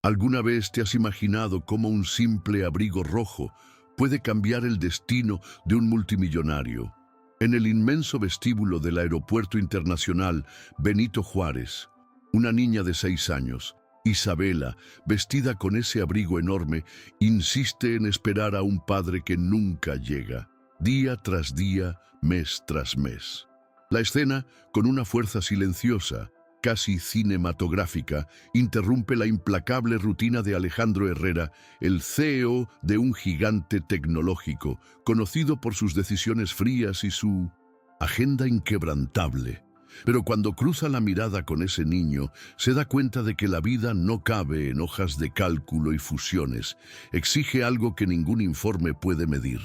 ¿Alguna vez te has imaginado cómo un simple abrigo rojo puede cambiar el destino de un multimillonario? En el inmenso vestíbulo del Aeropuerto Internacional Benito Juárez, una niña de 6 años, Isabela, vestida con ese abrigo enorme, insiste en esperar a un padre que nunca llega, día tras día, mes tras mes. La escena, con una fuerza silenciosa, casi cinematográfica, interrumpe la implacable rutina de Alejandro Herrera, el CEO de un gigante tecnológico, conocido por sus decisiones frías y su agenda inquebrantable. Pero cuando cruza la mirada con ese niño, se da cuenta de que la vida no cabe en hojas de cálculo y fusiones. Exige algo que ningún informe puede medir.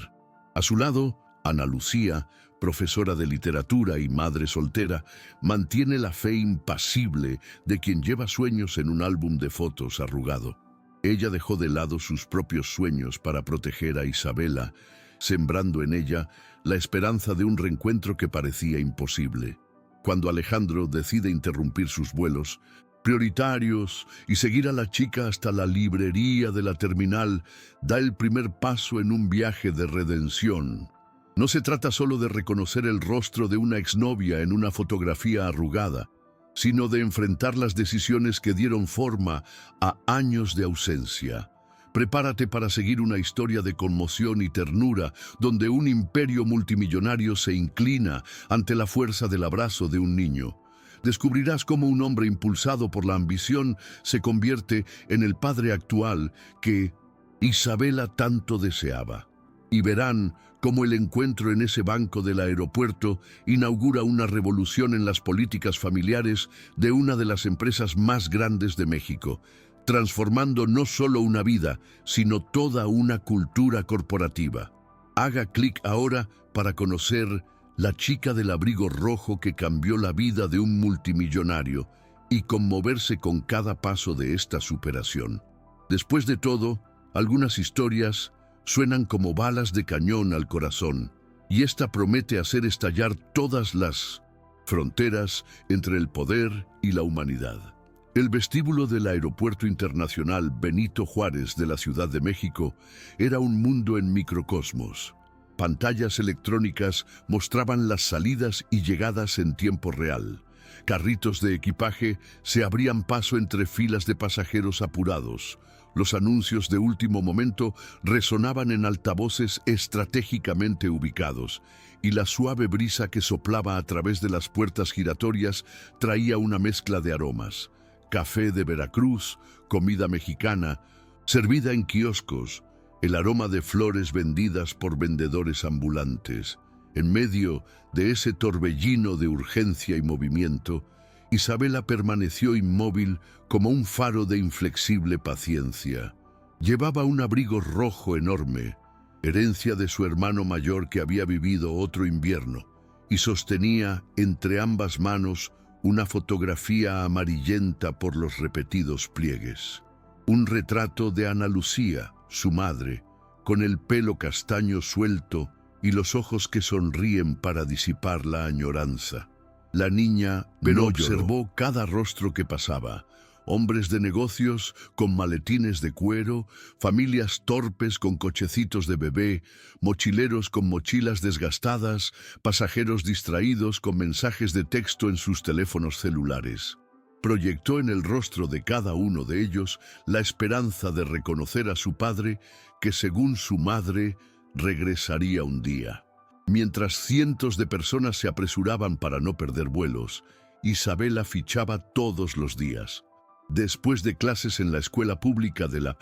A su lado, Ana Lucía, profesora de literatura y madre soltera, mantiene la fe impasible de quien lleva sueños en un álbum de fotos arrugado. Ella dejó de lado sus propios sueños para proteger a Isabela, sembrando en ella la esperanza de un reencuentro que parecía imposible. Cuando Alejandro decide interrumpir sus vuelos prioritarios y seguir a la chica hasta la librería de la terminal, da el primer paso en un viaje de redención. No se trata solo de reconocer el rostro de una exnovia en una fotografía arrugada, sino de enfrentar las decisiones que dieron forma a años de ausencia. Prepárate para seguir una historia de conmoción y ternura, donde un imperio multimillonario se inclina ante la fuerza del abrazo de un niño. Descubrirás cómo un hombre impulsado por la ambición se convierte en el padre actual que Isabela tanto deseaba. Y verán cómo el encuentro en ese banco del aeropuerto inaugura una revolución en las políticas familiares de una de las empresas más grandes de México, transformando no solo una vida, sino toda una cultura corporativa. Haga clic ahora para conocer La chica del abrigo rojo que cambió la vida de un multimillonario y conmoverse con cada paso de esta superación. Después de todo, algunas historias suenan como balas de cañón al corazón, y esta promete hacer estallar todas las fronteras entre el poder y la humanidad. El vestíbulo del Aeropuerto Internacional Benito Juárez de la Ciudad de México era un mundo en microcosmos. Pantallas electrónicas mostraban las salidas y llegadas en tiempo real. Carritos de equipaje se abrían paso entre filas de pasajeros apurados. Los anuncios de último momento resonaban en altavoces estratégicamente ubicados, y la suave brisa que soplaba a través de las puertas giratorias traía una mezcla de aromas. Café de Veracruz, comida mexicana, servida en kioscos, el aroma de flores vendidas por vendedores ambulantes. En medio de ese torbellino de urgencia y movimiento, Isabela permaneció inmóvil como un faro de inflexible paciencia. Llevaba un abrigo rojo enorme, herencia de su hermano mayor que había vivido otro invierno, y sostenía entre ambas manos una fotografía amarillenta por los repetidos pliegues. Un retrato de Ana Lucía, su madre, con el pelo castaño suelto y los ojos que sonríen para disipar la añoranza. La niña no observó cada rostro que pasaba. Hombres de negocios con maletines de cuero, familias torpes con cochecitos de bebé, mochileros con mochilas desgastadas, pasajeros distraídos con mensajes de texto en sus teléfonos celulares. Proyectó en el rostro de cada uno de ellos la esperanza de reconocer a su padre, que según su madre, regresaría un día. Mientras cientos de personas se apresuraban para no perder vuelos, Isabela fichaba todos los días. Después de clases en la escuela pública de la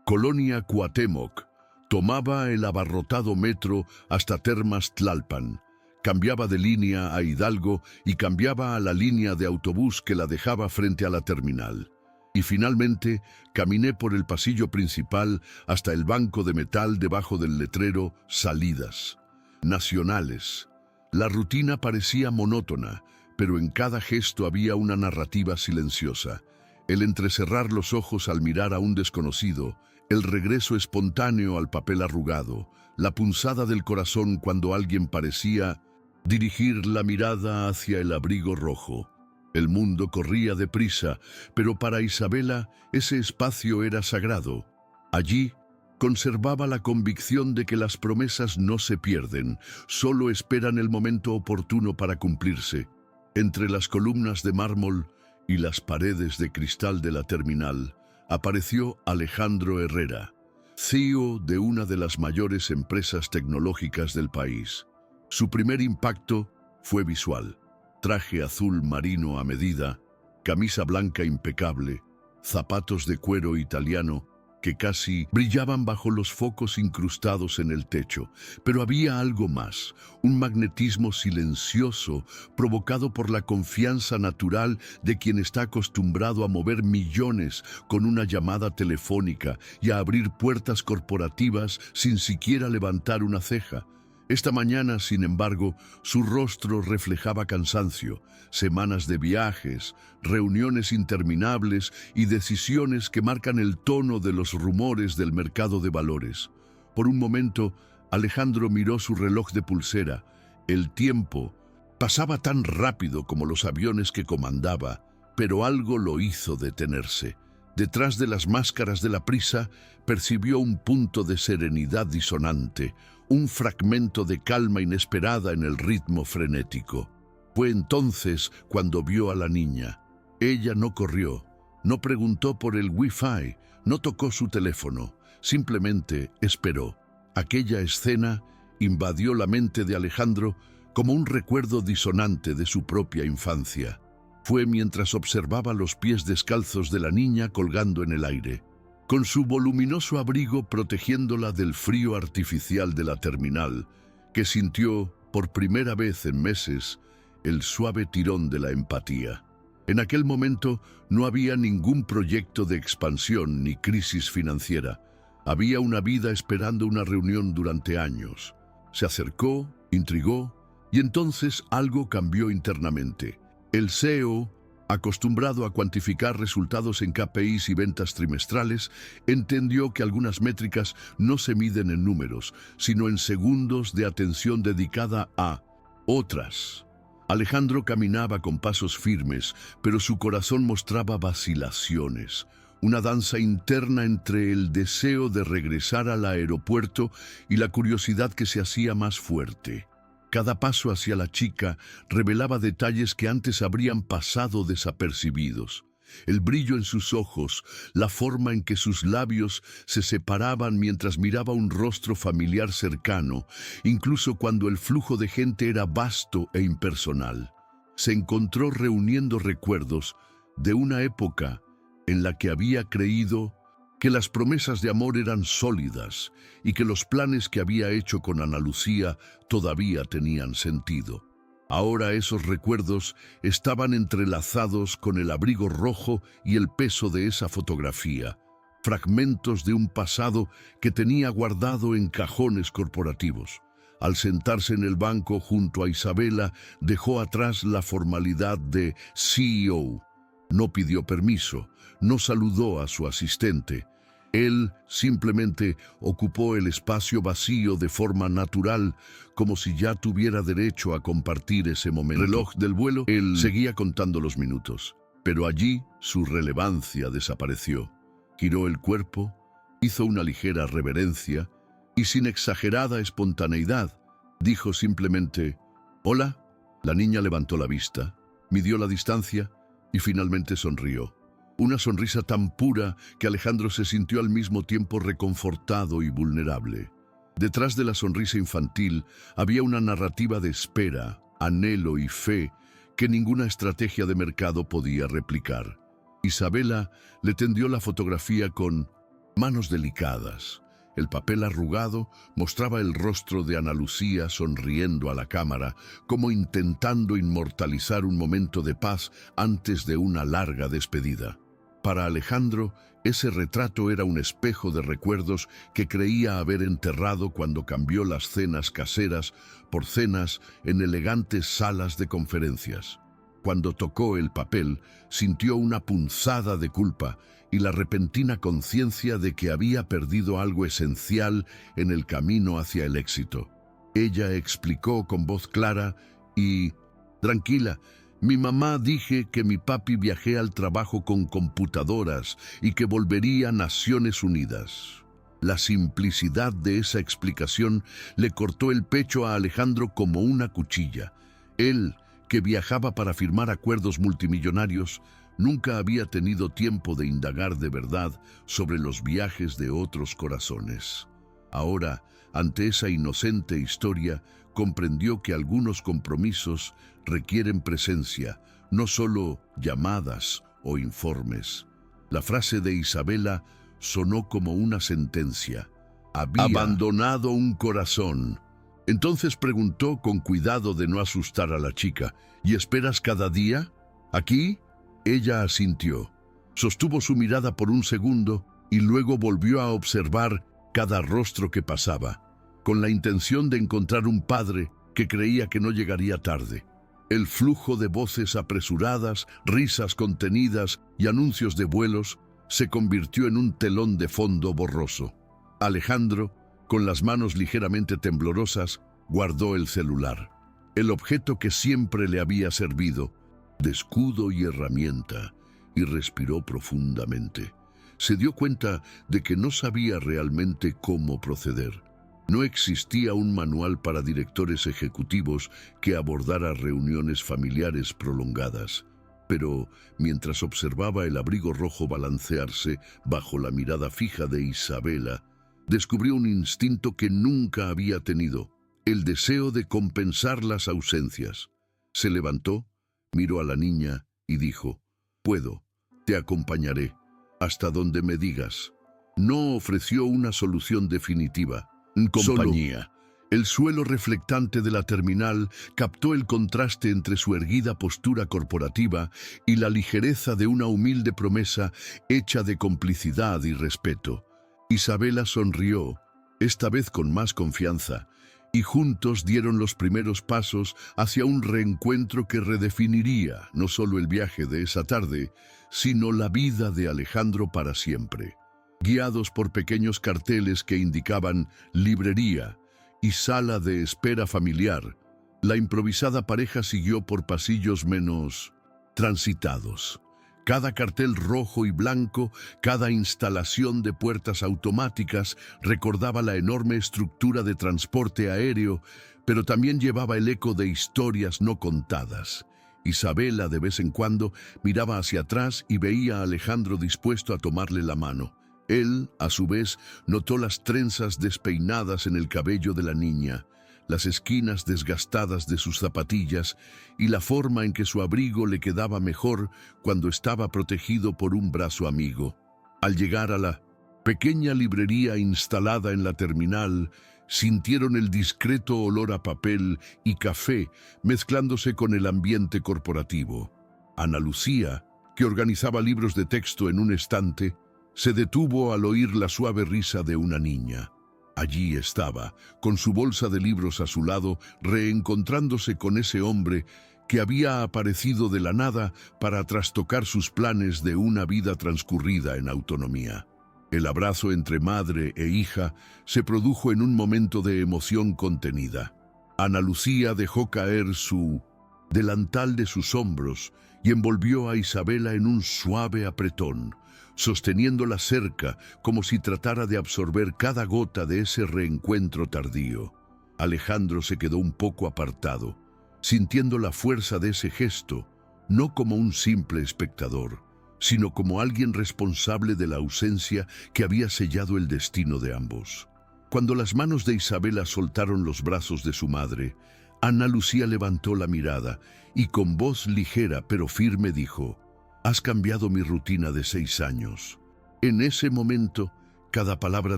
colonia Cuauhtémoc, tomaba el abarrotado metro hasta Termas Tlalpan. Cambiaba de línea a Hidalgo y cambiaba a la línea de autobús que la dejaba frente a la terminal. Y finalmente caminé por el pasillo principal hasta el banco de metal debajo del letrero Salidas Nacionales. La rutina parecía monótona, pero en cada gesto había una narrativa silenciosa. El entrecerrar los ojos al mirar a un desconocido, el regreso espontáneo al papel arrugado, la punzada del corazón cuando alguien parecía dirigir la mirada hacia el abrigo rojo. El mundo corría deprisa, pero para Isabela ese espacio era sagrado. Allí conservaba la convicción de que las promesas no se pierden, solo esperan el momento oportuno para cumplirse. Entre las columnas de mármol y las paredes de cristal de la terminal, apareció Alejandro Herrera, CEO de una de las mayores empresas tecnológicas del país. Su primer impacto fue visual. Traje azul marino a medida, camisa blanca impecable, zapatos de cuero italiano que casi brillaban bajo los focos incrustados en el techo. Pero había algo más, un magnetismo silencioso provocado por la confianza natural de quien está acostumbrado a mover millones con una llamada telefónica y a abrir puertas corporativas sin siquiera levantar una ceja. Esta mañana, sin embargo, su rostro reflejaba cansancio, semanas de viajes, reuniones interminables y decisiones que marcan el tono de los rumores del mercado de valores. Por un momento, Alejandro miró su reloj de pulsera. El tiempo pasaba tan rápido como los aviones que comandaba, pero algo lo hizo detenerse. Detrás de las máscaras de la prisa, percibió un punto de serenidad disonante, un fragmento de calma inesperada en el ritmo frenético. Fue entonces cuando vio a la niña. Ella no corrió, no preguntó por el Wi-Fi, no tocó su teléfono, simplemente esperó. Aquella escena invadió la mente de Alejandro como un recuerdo disonante de su propia infancia. Fue mientras observaba los pies descalzos de la niña colgando en el aire, con su voluminoso abrigo protegiéndola del frío artificial de la terminal, que sintió, por primera vez en meses, el suave tirón de la empatía. En aquel momento no había ningún proyecto de expansión ni crisis financiera. Había una vida esperando una reunión durante años. Se acercó, intrigó, y entonces algo cambió internamente. El CEO, acostumbrado a cuantificar resultados en KPIs y ventas trimestrales, entendió que algunas métricas no se miden en números, sino en segundos de atención dedicada a otras. Alejandro caminaba con pasos firmes, pero su corazón mostraba vacilaciones, una danza interna entre el deseo de regresar al aeropuerto y la curiosidad que se hacía más fuerte. Cada paso hacia la chica revelaba detalles que antes habrían pasado desapercibidos. El brillo en sus ojos, la forma en que sus labios se separaban mientras miraba un rostro familiar cercano, incluso cuando el flujo de gente era vasto e impersonal. Se encontró reuniendo recuerdos de una época en la que había creído que las promesas de amor eran sólidas y que los planes que había hecho con Ana Lucía todavía tenían sentido. Ahora esos recuerdos estaban entrelazados con el abrigo rojo y el peso de esa fotografía, fragmentos de un pasado que tenía guardado en cajones corporativos. Al sentarse en el banco junto a Isabela, dejó atrás la formalidad de CEO. No pidió permiso, no saludó a su asistente. Él simplemente ocupó el espacio vacío de forma natural, como si ya tuviera derecho a compartir ese momento. El reloj del vuelo, él seguía contando los minutos, pero allí su relevancia desapareció. Giró el cuerpo, hizo una ligera reverencia y sin exagerada espontaneidad, dijo simplemente, «Hola». La niña levantó la vista, midió la distancia y finalmente sonrió. Una sonrisa tan pura que Alejandro se sintió al mismo tiempo reconfortado y vulnerable. Detrás de la sonrisa infantil había una narrativa de espera, anhelo y fe que ninguna estrategia de mercado podía replicar. Isabela le tendió la fotografía con manos delicadas. El papel arrugado mostraba el rostro de Ana Lucía sonriendo a la cámara, como intentando inmortalizar un momento de paz antes de una larga despedida. Para Alejandro, ese retrato era un espejo de recuerdos que creía haber enterrado cuando cambió las cenas caseras por cenas en elegantes salas de conferencias. Cuando tocó el papel, sintió una punzada de culpa y la repentina conciencia de que había perdido algo esencial en el camino hacia el éxito. Ella explicó con voz clara y tranquila, Mi mamá dije que mi papi viajé al trabajo con computadoras y que volvería a Naciones Unidas. La simplicidad de esa explicación le cortó el pecho a Alejandro como una cuchilla. Él, que viajaba para firmar acuerdos multimillonarios, nunca había tenido tiempo de indagar de verdad sobre los viajes de otros corazones. Ahora, ante esa inocente historia, comprendió que algunos compromisos requieren presencia, no solo llamadas o informes. La frase de Isabela sonó como una sentencia. Había abandonado un corazón. Entonces preguntó con cuidado de no asustar a la chica, ¿y esperas cada día? ¿Aquí? Ella asintió. Sostuvo su mirada por un segundo y luego volvió a observar cada rostro que pasaba, con la intención de encontrar un padre que creía que no llegaría tarde. El flujo de voces apresuradas, risas contenidas y anuncios de vuelos se convirtió en un telón de fondo borroso. Alejandro, con las manos ligeramente temblorosas, guardó el celular, el objeto que siempre le había servido de escudo y herramienta, y respiró profundamente. Se dio cuenta de que no sabía realmente cómo proceder. No existía un manual para directores ejecutivos que abordara reuniones familiares prolongadas. Pero, mientras observaba el abrigo rojo balancearse bajo la mirada fija de Isabela, descubrió un instinto que nunca había tenido, el deseo de compensar las ausencias. Se levantó, miró a la niña y dijo, «Puedo, te acompañaré, hasta donde me digas». No ofreció una solución definitiva. Compañía. El suelo reflectante de la terminal captó el contraste entre su erguida postura corporativa y la ligereza de una humilde promesa hecha de complicidad y respeto. Isabela sonrió, esta vez con más confianza, y juntos dieron los primeros pasos hacia un reencuentro que redefiniría no solo el viaje de esa tarde, sino la vida de Alejandro para siempre. Guiados por pequeños carteles que indicaban librería y sala de espera familiar, la improvisada pareja siguió por pasillos menos transitados. Cada cartel rojo y blanco, cada instalación de puertas automáticas recordaba la enorme estructura de transporte aéreo, pero también llevaba el eco de historias no contadas. Isabela de vez en cuando miraba hacia atrás y veía a Alejandro dispuesto a tomarle la mano. Él, a su vez, notó las trenzas despeinadas en el cabello de la niña, las esquinas desgastadas de sus zapatillas y la forma en que su abrigo le quedaba mejor cuando estaba protegido por un brazo amigo. Al llegar a la pequeña librería instalada en la terminal, sintieron el discreto olor a papel y café mezclándose con el ambiente corporativo. Ana Lucía, que organizaba libros de texto en un estante, se detuvo al oír la suave risa de una niña. Allí estaba, con su bolsa de libros a su lado, reencontrándose con ese hombre que había aparecido de la nada para trastocar sus planes de una vida transcurrida en autonomía. El abrazo entre madre e hija se produjo en un momento de emoción contenida. Ana Lucía dejó caer su delantal de sus hombros y envolvió a Isabela en un suave apretón, sosteniéndola cerca como si tratara de absorber cada gota de ese reencuentro tardío. Alejandro se quedó un poco apartado, sintiendo la fuerza de ese gesto, no como un simple espectador, sino como alguien responsable de la ausencia que había sellado el destino de ambos. Cuando las manos de Isabela soltaron los brazos de su madre, Ana Lucía levantó la mirada y con voz ligera pero firme dijo, «Has cambiado mi rutina de 6 años». En ese momento, cada palabra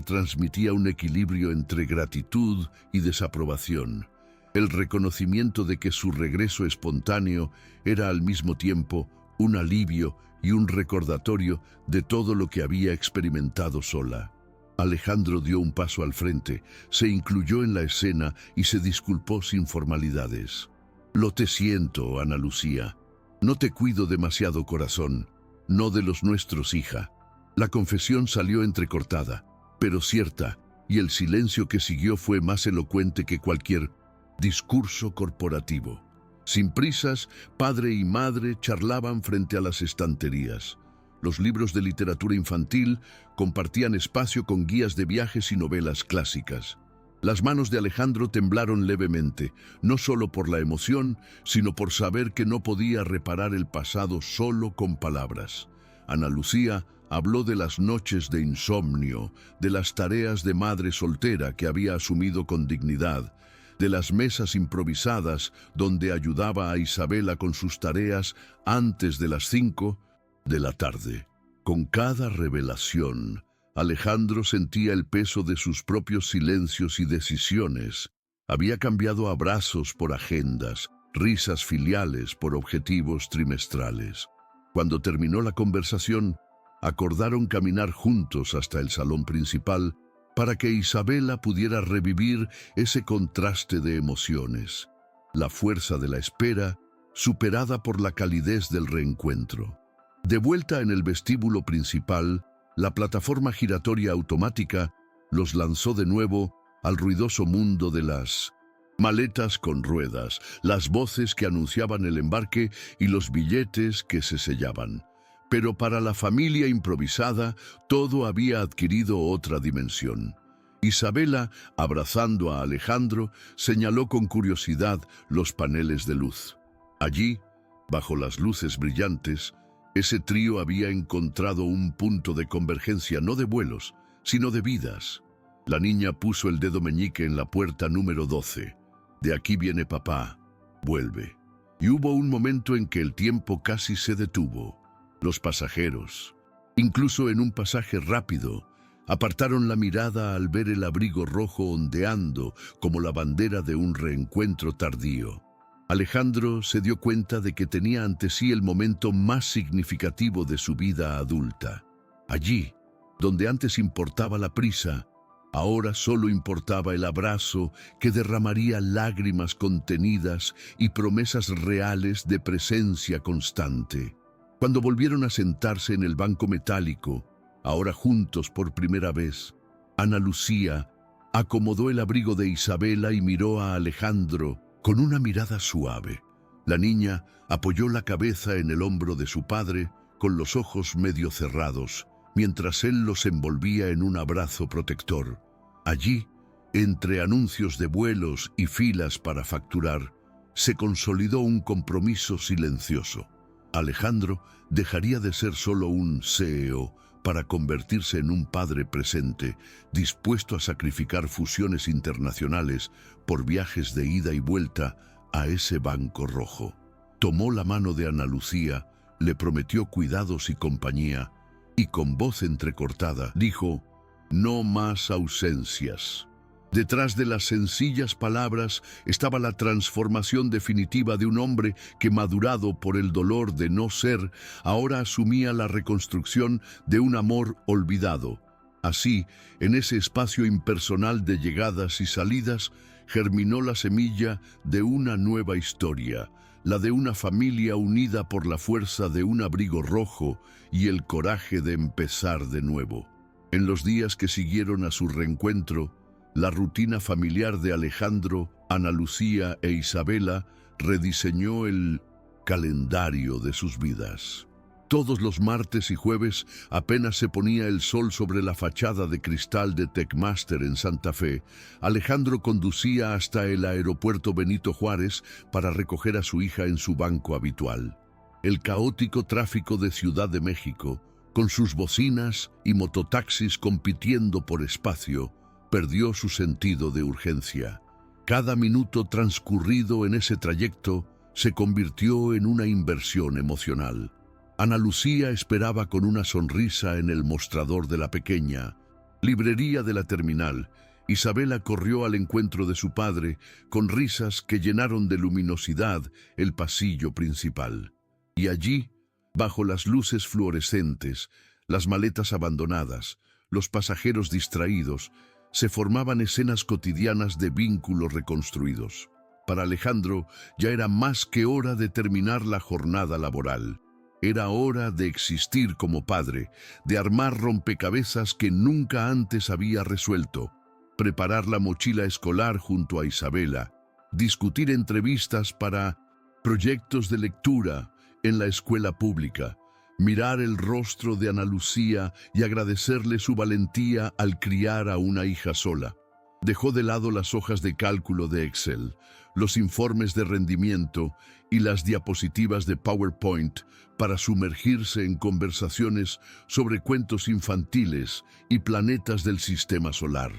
transmitía un equilibrio entre gratitud y desaprobación, el reconocimiento de que su regreso espontáneo era al mismo tiempo un alivio y un recordatorio de todo lo que había experimentado sola. Alejandro dio un paso al frente, se incluyó en la escena y se disculpó sin formalidades. «Lo te siento, Ana Lucía. No te cuido demasiado, corazón. No de los nuestros, hija». La confesión salió entrecortada, pero cierta, y el silencio que siguió fue más elocuente que cualquier discurso corporativo. Sin prisas, padre y madre charlaban frente a las estanterías. Los libros de literatura infantil compartían espacio con guías de viajes y novelas clásicas. Las manos de Alejandro temblaron levemente, no solo por la emoción, sino por saber que no podía reparar el pasado solo con palabras. Ana Lucía habló de las noches de insomnio, de las tareas de madre soltera que había asumido con dignidad, de las mesas improvisadas donde ayudaba a Isabela con sus tareas antes de las 5 de la tarde. Con cada revelación, Alejandro sentía el peso de sus propios silencios y decisiones. Había cambiado abrazos por agendas, risas filiales por objetivos trimestrales. Cuando terminó la conversación, acordaron caminar juntos hasta el salón principal para que Isabela pudiera revivir ese contraste de emociones, la fuerza de la espera superada por la calidez del reencuentro. De vuelta en el vestíbulo principal, la plataforma giratoria automática los lanzó de nuevo al ruidoso mundo de las maletas con ruedas, las voces que anunciaban el embarque y los billetes que se sellaban. Pero para la familia improvisada, todo había adquirido otra dimensión. Isabela, abrazando a Alejandro, señaló con curiosidad los paneles de luz. Allí, bajo las luces brillantes, ese trío había encontrado un punto de convergencia no de vuelos, sino de vidas. La niña puso el dedo meñique en la puerta número 12. De aquí viene papá, vuelve. Y hubo un momento en que el tiempo casi se detuvo. Los pasajeros, incluso en un pasaje rápido, apartaron la mirada al ver el abrigo rojo ondeando como la bandera de un reencuentro tardío. Alejandro se dio cuenta de que tenía ante sí el momento más significativo de su vida adulta. Allí, donde antes importaba la prisa, ahora solo importaba el abrazo que derramaría lágrimas contenidas y promesas reales de presencia constante. Cuando volvieron a sentarse en el banco metálico, ahora juntos por primera vez, Ana Lucía acomodó el abrigo de Isabela y miró a Alejandro con una mirada suave. La niña apoyó la cabeza en el hombro de su padre con los ojos medio cerrados, mientras él los envolvía en un abrazo protector. Allí, entre anuncios de vuelos y filas para facturar, se consolidó un compromiso silencioso. Alejandro dejaría de ser solo un CEO para convertirse en un padre presente, dispuesto a sacrificar fusiones internacionales por viajes de ida y vuelta a ese banco rojo. Tomó la mano de Ana Lucía, le prometió cuidados y compañía, y con voz entrecortada dijo: «No más ausencias». Detrás de las sencillas palabras estaba la transformación definitiva de un hombre que, madurado por el dolor de no ser, ahora asumía la reconstrucción de un amor olvidado. Así, en ese espacio impersonal de llegadas y salidas, germinó la semilla de una nueva historia, la de una familia unida por la fuerza de un abrigo rojo y el coraje de empezar de nuevo. En los días que siguieron a su reencuentro, la rutina familiar de Alejandro, Ana Lucía e Isabela rediseñó el calendario de sus vidas. Todos los martes y jueves, apenas se ponía el sol sobre la fachada de cristal de Techmaster en Santa Fe, Alejandro conducía hasta el aeropuerto Benito Juárez para recoger a su hija en su banco habitual. El caótico tráfico de Ciudad de México, con sus bocinas y mototaxis compitiendo por espacio, perdió su sentido de urgencia. Cada minuto transcurrido en ese trayecto se convirtió en una inversión emocional. Ana Lucía esperaba con una sonrisa en el mostrador de la pequeña librería de la terminal. Isabela corrió al encuentro de su padre con risas que llenaron de luminosidad el pasillo principal. Y allí, bajo las luces fluorescentes, las maletas abandonadas, los pasajeros distraídos, se formaban escenas cotidianas de vínculos reconstruidos. Para Alejandro ya era más que hora de terminar la jornada laboral. Era hora de existir como padre, de armar rompecabezas que nunca antes había resuelto, preparar la mochila escolar junto a Isabela, discutir entrevistas para proyectos de lectura en la escuela pública, mirar el rostro de Ana Lucía y agradecerle su valentía al criar a una hija sola. Dejó de lado las hojas de cálculo de Excel, los informes de rendimiento y las diapositivas de PowerPoint para sumergirse en conversaciones sobre cuentos infantiles y planetas del sistema solar.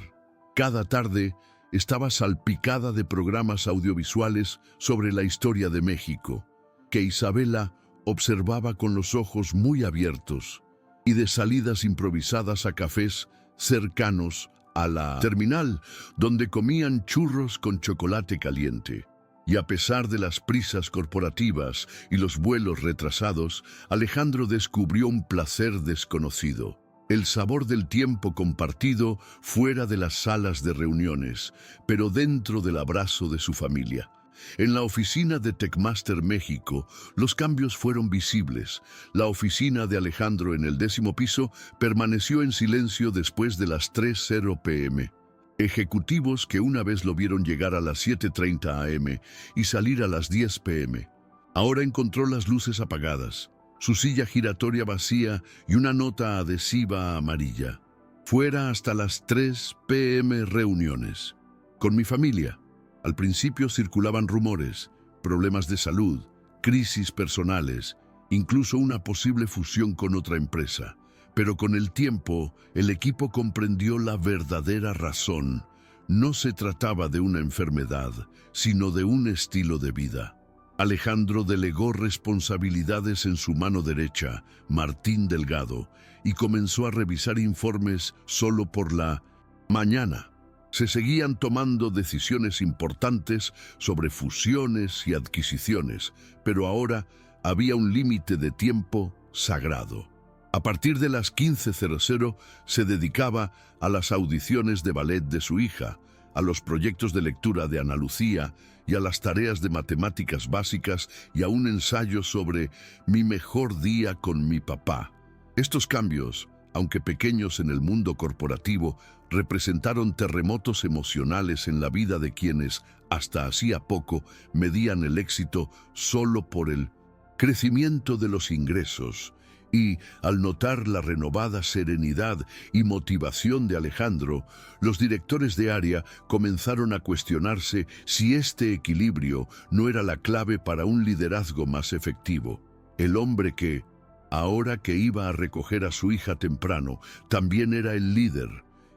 Cada tarde estaba salpicada de programas audiovisuales sobre la historia de México, que Isabela observaba con los ojos muy abiertos, y de salidas improvisadas a cafés cercanos a la terminal, donde comían churros con chocolate caliente. Y a pesar de las prisas corporativas y los vuelos retrasados, Alejandro descubrió un placer desconocido: el sabor del tiempo compartido fuera de las salas de reuniones, pero dentro del abrazo de su familia. En la oficina de Techmaster México, los cambios fueron visibles. La oficina de Alejandro en el 10º piso permaneció en silencio después de las 3:00 p.m. Ejecutivos que una vez lo vieron llegar a las 7:30 a.m. y salir a las 10 p.m. Ahora encontró las luces apagadas, su silla giratoria vacía y una nota adhesiva amarilla. Fuera hasta las 3 p.m. reuniones. Con mi familia. Al principio circulaban rumores, problemas de salud, crisis personales, incluso una posible fusión con otra empresa. Pero con el tiempo, el equipo comprendió la verdadera razón. No se trataba de una enfermedad, sino de un estilo de vida. Alejandro delegó responsabilidades en su mano derecha, Martín Delgado, y comenzó a revisar informes solo por la mañana. Se seguían tomando decisiones importantes sobre fusiones y adquisiciones, pero ahora había un límite de tiempo sagrado. A partir de las 15:00 se dedicaba a las audiciones de ballet de su hija, a los proyectos de lectura de Ana Lucía y a las tareas de matemáticas básicas y a un ensayo sobre mi mejor día con mi papá. Estos cambios, aunque pequeños en el mundo corporativo, representaron terremotos emocionales en la vida de quienes, hasta hacía poco, medían el éxito solo por el crecimiento de los ingresos. Y, al notar la renovada serenidad y motivación de Alejandro, los directores de área comenzaron a cuestionarse si este equilibrio no era la clave para un liderazgo más efectivo. El hombre que, ahora que iba a recoger a su hija temprano, también era el líder,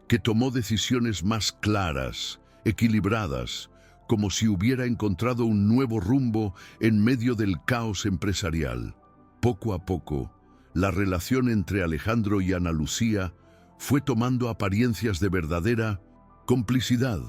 que tomó decisiones más claras, equilibradas, como si hubiera encontrado un nuevo rumbo en medio del caos empresarial. Poco a poco, la relación entre Alejandro y Ana Lucía fue tomando apariencias de verdadera complicidad.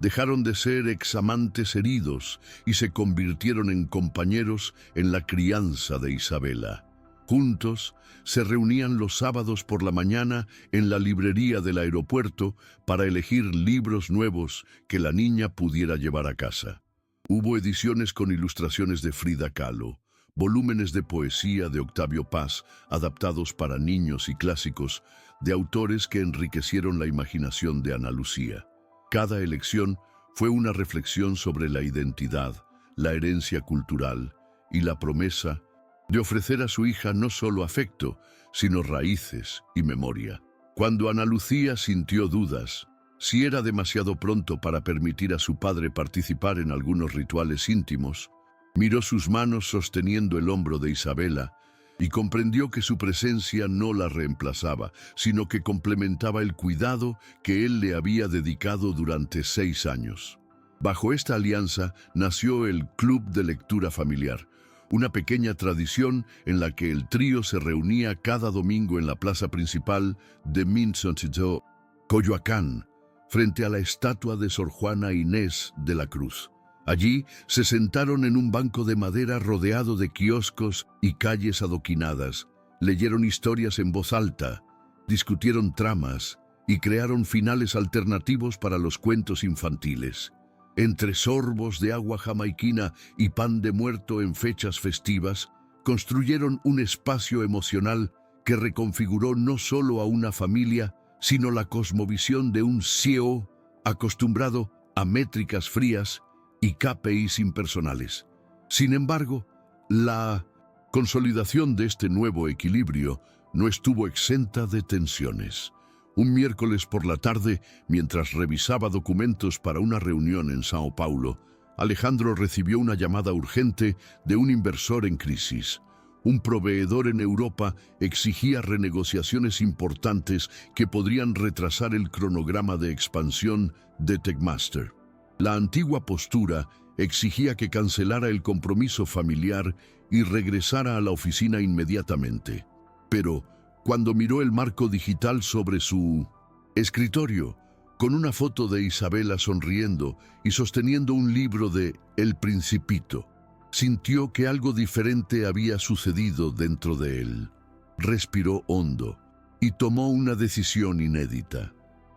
Dejaron de ser examantes heridos y se convirtieron en compañeros en la crianza de Isabela. Juntos, se reunían los sábados por la mañana en la librería del aeropuerto para elegir libros nuevos que la niña pudiera llevar a casa. Hubo ediciones con ilustraciones de Frida Kahlo, volúmenes de poesía de Octavio Paz, adaptados para niños y clásicos, de autores que enriquecieron la imaginación de Ana Lucía. Cada elección fue una reflexión sobre la identidad, la herencia cultural y la promesa de ofrecer a su hija no solo afecto, sino raíces y memoria. Cuando Ana Lucía sintió dudas, si era demasiado pronto para permitir a su padre participar en algunos rituales íntimos, miró sus manos sosteniendo el hombro de Isabela y comprendió que su presencia no la reemplazaba, sino que complementaba el cuidado que él le había dedicado durante 6 años. Bajo esta alianza nació el Club de Lectura Familiar, una pequeña tradición en la que el trío se reunía cada domingo en la plaza principal de Minzontitó, Coyoacán, frente a la estatua de Sor Juana Inés de la Cruz. Allí se sentaron en un banco de madera rodeado de kioscos y calles adoquinadas, leyeron historias en voz alta, discutieron tramas y crearon finales alternativos para los cuentos infantiles. Entre sorbos de agua jamaiquina y pan de muerto en fechas festivas, construyeron un espacio emocional que reconfiguró no solo a una familia, sino la cosmovisión de un CEO acostumbrado a métricas frías y KPIs impersonales. Sin embargo, la consolidación de este nuevo equilibrio no estuvo exenta de tensiones. Un miércoles por la tarde, mientras revisaba documentos para una reunión en Sao Paulo, Alejandro recibió una llamada urgente de un inversor en crisis. Un proveedor en Europa exigía renegociaciones importantes que podrían retrasar el cronograma de expansión de Techmaster. La antigua postura exigía que cancelara el compromiso familiar y regresara a la oficina inmediatamente. Pero, cuando miró el marco digital sobre su escritorio, con una foto de Isabela sonriendo y sosteniendo un libro de El Principito, sintió que algo diferente había sucedido dentro de él. Respiró hondo y tomó una decisión inédita.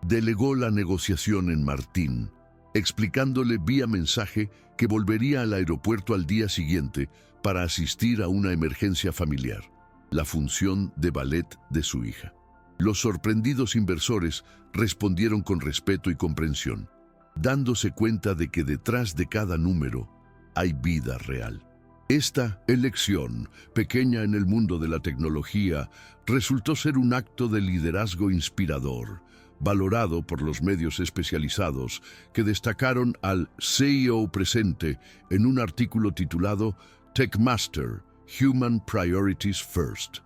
Delegó la negociación en Martín, explicándole vía mensaje que volvería al aeropuerto al día siguiente para asistir a una emergencia familiar, la función de ballet de su hija. Los sorprendidos inversores respondieron con respeto y comprensión, dándose cuenta de que detrás de cada número hay vida real. Esta elección, pequeña en el mundo de la tecnología, resultó ser un acto de liderazgo inspirador, valorado por los medios especializados, que destacaron al CEO presente en un artículo titulado Techmaster: Human Priorities First.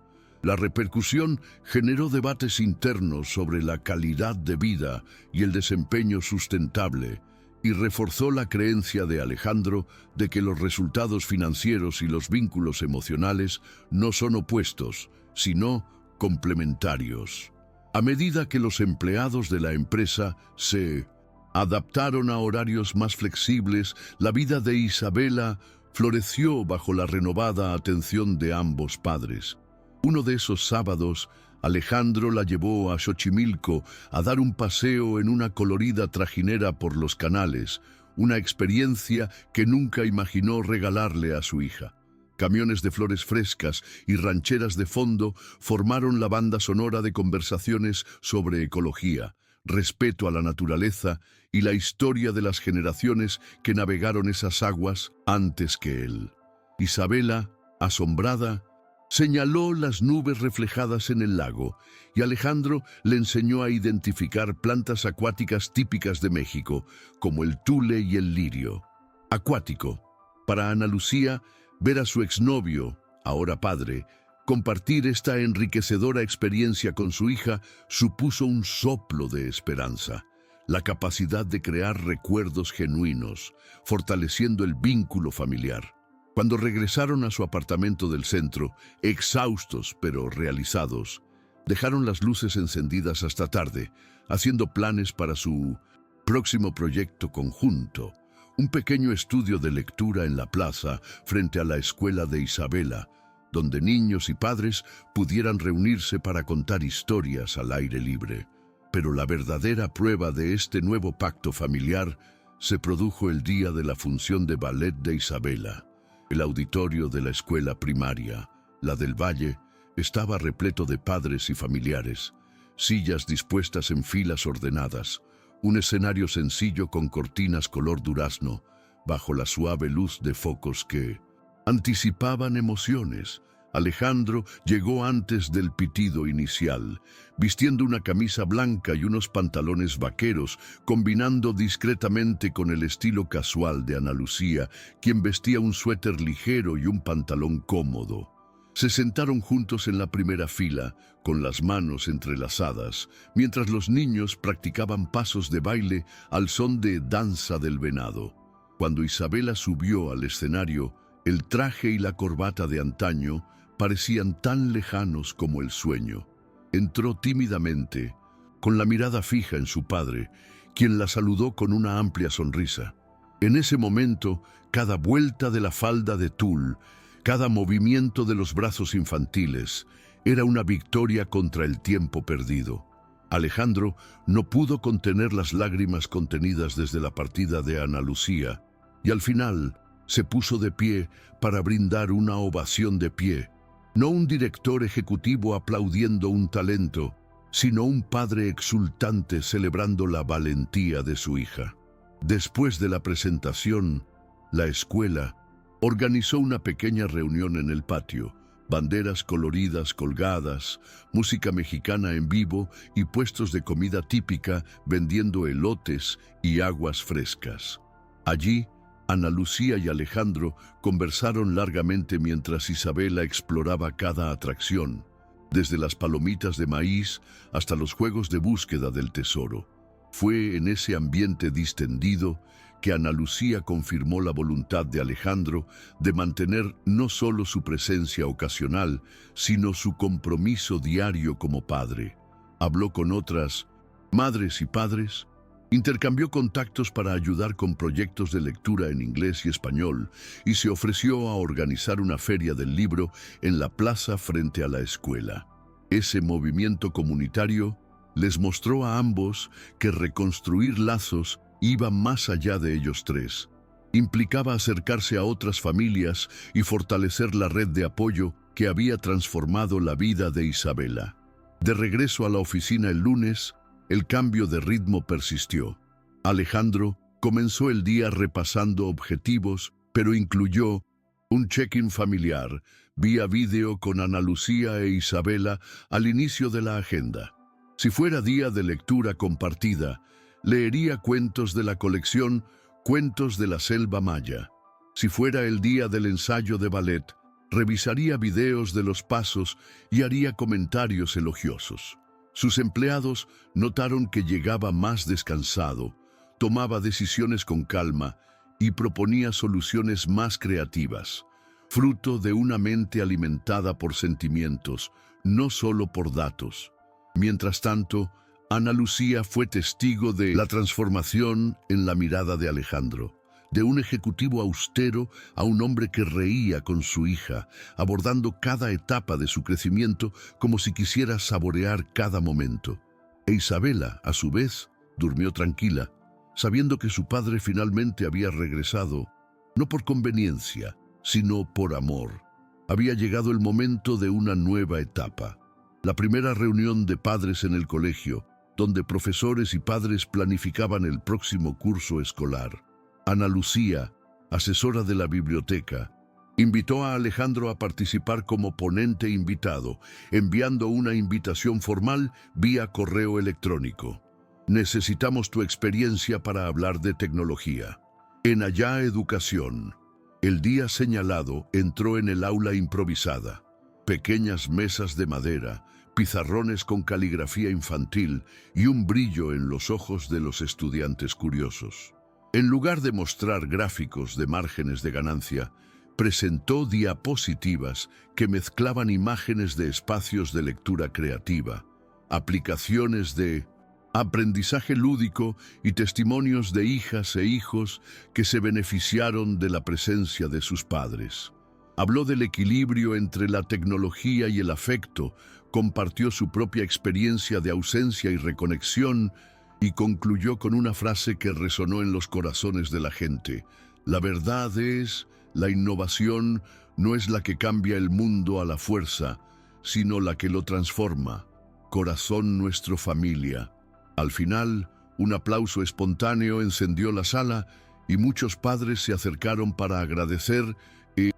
La repercusión generó debates internos sobre la calidad de vida y el desempeño sustentable, y reforzó la creencia de Alejandro de que los resultados financieros y los vínculos emocionales no son opuestos, sino complementarios. A medida que los empleados de la empresa se adaptaron a horarios más flexibles, la vida de Isabela floreció bajo la renovada atención de ambos padres. Uno de esos sábados, Alejandro la llevó a Xochimilco a dar un paseo en una colorida trajinera por los canales, una experiencia que nunca imaginó regalarle a su hija. Camiones de flores frescas y rancheras de fondo formaron la banda sonora de conversaciones sobre ecología, respeto a la naturaleza y la historia de las generaciones que navegaron esas aguas antes que él. Isabela, asombrada, señaló las nubes reflejadas en el lago, y Alejandro le enseñó a identificar plantas acuáticas típicas de México, como el tule y el lirio. Acuático. Para Ana Lucía, ver a su exnovio, ahora padre, compartir esta enriquecedora experiencia con su hija supuso un soplo de esperanza, la capacidad de crear recuerdos genuinos, fortaleciendo el vínculo familiar. Cuando regresaron a su apartamento del centro, exhaustos pero realizados, dejaron las luces encendidas hasta tarde, haciendo planes para su próximo proyecto conjunto, un pequeño estudio de lectura en la plaza frente a la escuela de Isabela, donde niños y padres pudieran reunirse para contar historias al aire libre. Pero la verdadera prueba de este nuevo pacto familiar se produjo el día de la función de ballet de Isabela. El auditorio de la escuela primaria, la del Valle, estaba repleto de padres y familiares, sillas dispuestas en filas ordenadas, un escenario sencillo con cortinas color durazno, bajo la suave luz de focos que anticipaban emociones. Alejandro llegó antes del pitido inicial, vistiendo una camisa blanca y unos pantalones vaqueros, combinando discretamente con el estilo casual de Ana Lucía, quien vestía un suéter ligero y un pantalón cómodo. Se sentaron juntos en la primera fila, con las manos entrelazadas, mientras los niños practicaban pasos de baile al son de Danza del Venado. Cuando Isabela subió al escenario, el traje y la corbata de antaño parecían tan lejanos como el sueño. Entró tímidamente, con la mirada fija en su padre, quien la saludó con una amplia sonrisa. En ese momento, cada vuelta de la falda de tul, cada movimiento de los brazos infantiles, era una victoria contra el tiempo perdido. Alejandro no pudo contener las lágrimas contenidas desde la partida de Ana Lucía, y al final se puso de pie para brindar una ovación de pie. No un director ejecutivo aplaudiendo un talento, sino un padre exultante celebrando la valentía de su hija. Después de la presentación, la escuela Organizó una pequeña reunión en el patio, banderas coloridas colgadas, música mexicana en vivo y puestos de comida típica vendiendo elotes y aguas frescas. Allí, Ana Lucía y Alejandro conversaron largamente mientras Isabela exploraba cada atracción, desde las palomitas de maíz hasta los juegos de búsqueda del tesoro. Fue en ese ambiente distendido que Ana Lucía confirmó la voluntad de Alejandro de mantener no solo su presencia ocasional, sino su compromiso diario como padre. Habló con otras madres y padres, intercambió contactos para ayudar con proyectos de lectura en inglés y español y se ofreció a organizar una feria del libro en la plaza frente a la escuela. Ese movimiento comunitario les mostró a ambos que reconstruir lazos iba más allá de ellos tres. Implicaba acercarse a otras familias y fortalecer la red de apoyo que había transformado la vida de Isabela. De regreso a la oficina el lunes, el cambio de ritmo persistió. Alejandro comenzó el día repasando objetivos, pero incluyó un check-in familiar, vía vídeo con Ana Lucía e Isabela al inicio de la agenda. Si fuera día de lectura compartida, leería cuentos de la colección Cuentos de la Selva Maya. Si fuera el día del ensayo de ballet, revisaría videos de los pasos y haría comentarios elogiosos. Sus empleados notaron que llegaba más descansado, tomaba decisiones con calma y proponía soluciones más creativas, fruto de una mente alimentada por sentimientos, no solo por datos. Mientras tanto, Ana Lucía fue testigo de la transformación en la mirada de Alejandro, de un ejecutivo austero a un hombre que reía con su hija, abordando cada etapa de su crecimiento como si quisiera saborear cada momento. E Isabela, a su vez, durmió tranquila, sabiendo que su padre finalmente había regresado, no por conveniencia, sino por amor. Había llegado el momento de una nueva etapa. La primera reunión de padres en el colegio, donde profesores y padres planificaban el próximo curso escolar. Ana Lucía, asesora de la biblioteca, invitó a Alejandro a participar como ponente invitado, enviando una invitación formal vía correo electrónico. Necesitamos tu experiencia para hablar de tecnología. En Allá Educación, el día señalado entró en el aula improvisada. Pequeñas mesas de madera, pizarrones con caligrafía infantil y un brillo en los ojos de los estudiantes curiosos. En lugar de mostrar gráficos de márgenes de ganancia, presentó diapositivas que mezclaban imágenes de espacios de lectura creativa, aplicaciones de aprendizaje lúdico y testimonios de hijas e hijos que se beneficiaron de la presencia de sus padres. Habló del equilibrio entre la tecnología y el afecto, compartió su propia experiencia de ausencia y reconexión y concluyó con una frase que resonó en los corazones de la gente. La verdad es, la innovación no es la que cambia el mundo a la fuerza, sino la que lo transforma. Corazón nuestro familia. Al final, un aplauso espontáneo encendió la sala y muchos padres se acercaron para agradecer e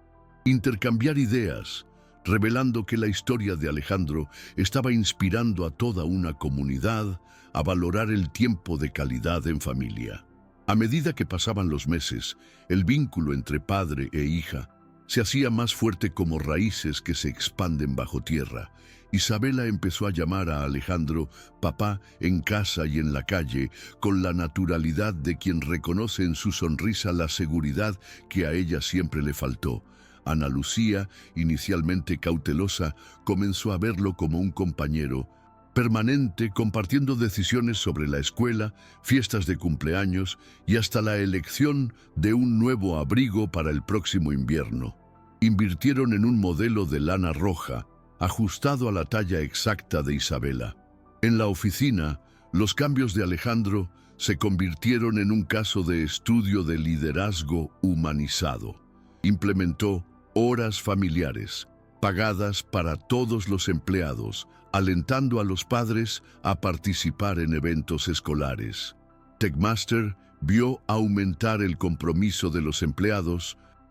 intercambiar ideas, revelando que la historia de Alejandro estaba inspirando a toda una comunidad a valorar el tiempo de calidad en familia. A medida que pasaban los meses, el vínculo entre padre e hija se hacía más fuerte como raíces que se expanden bajo tierra. Isabela empezó a llamar a Alejandro papá en casa y en la calle, con la naturalidad de quien reconoce en su sonrisa la seguridad que a ella siempre le faltó. Ana Lucía, inicialmente cautelosa, comenzó a verlo como un compañero permanente, compartiendo decisiones sobre la escuela, fiestas de cumpleaños y hasta la elección de un nuevo abrigo para el próximo invierno. Invirtieron en un modelo de lana roja, ajustado a la talla exacta de Isabela. En la oficina, los cambios de Alejandro se convirtieron en un caso de estudio de liderazgo humanizado. Implementó horas familiares, pagadas para todos los empleados, alentando a los padres a participar en eventos escolares. Techmaster vio aumentar el compromiso de los empleados,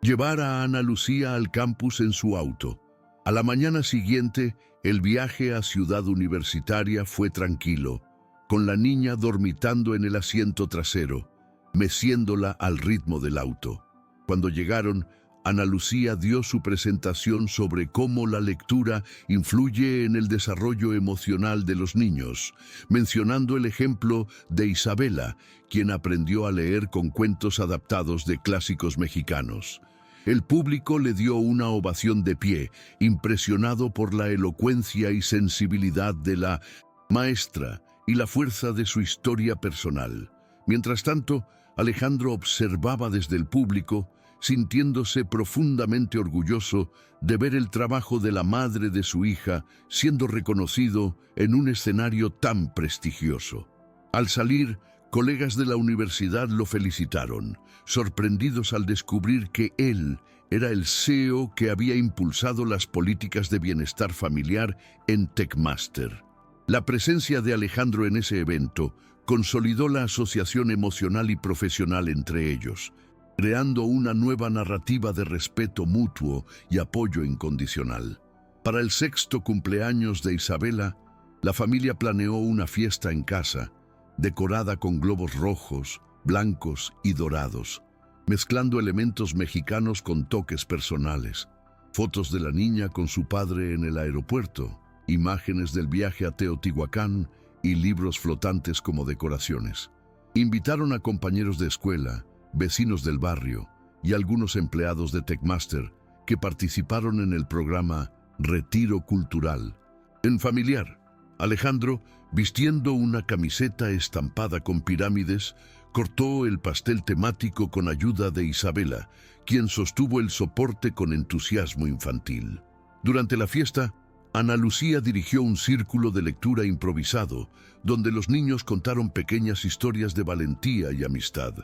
llevar a Ana Lucía al campus en su auto. A la mañana siguiente, el viaje a Ciudad Universitaria fue tranquilo, con la niña dormitando en el asiento trasero, meciéndola al ritmo del auto. Cuando llegaron, Ana Lucía dio su presentación sobre cómo la lectura influye en el desarrollo emocional de los niños, mencionando el ejemplo de Isabela, quien aprendió a leer con cuentos adaptados de clásicos mexicanos. El público le dio una ovación de pie, impresionado por la elocuencia y sensibilidad de la maestra y la fuerza de su historia personal. Mientras tanto, Alejandro observaba desde el público, sintiéndose profundamente orgulloso de ver el trabajo de la madre de su hija siendo reconocido en un escenario tan prestigioso. Al salir, colegas de la universidad lo felicitaron, sorprendidos al descubrir que él era el CEO que había impulsado las políticas de bienestar familiar en Techmaster. La presencia de Alejandro en ese evento consolidó la asociación emocional y profesional entre ellos, creando una nueva narrativa de respeto mutuo y apoyo incondicional. Para el 6º cumpleaños de Isabela, la familia planeó una fiesta en casa, decorada con globos rojos, blancos y dorados, mezclando elementos mexicanos con toques personales. Fotos de la niña con su padre en el aeropuerto, imágenes del viaje a Teotihuacán y libros flotantes como decoraciones. Invitaron a compañeros de escuela, vecinos del barrio y algunos empleados de Techmaster que participaron en el programa Retiro Cultural. En familiar, Alejandro, vistiendo una camiseta estampada con pirámides, cortó el pastel temático con ayuda de Isabela, quien sostuvo el soporte con entusiasmo infantil. Durante la fiesta, Ana Lucía dirigió un círculo de lectura improvisado, donde los niños contaron pequeñas historias de valentía y amistad.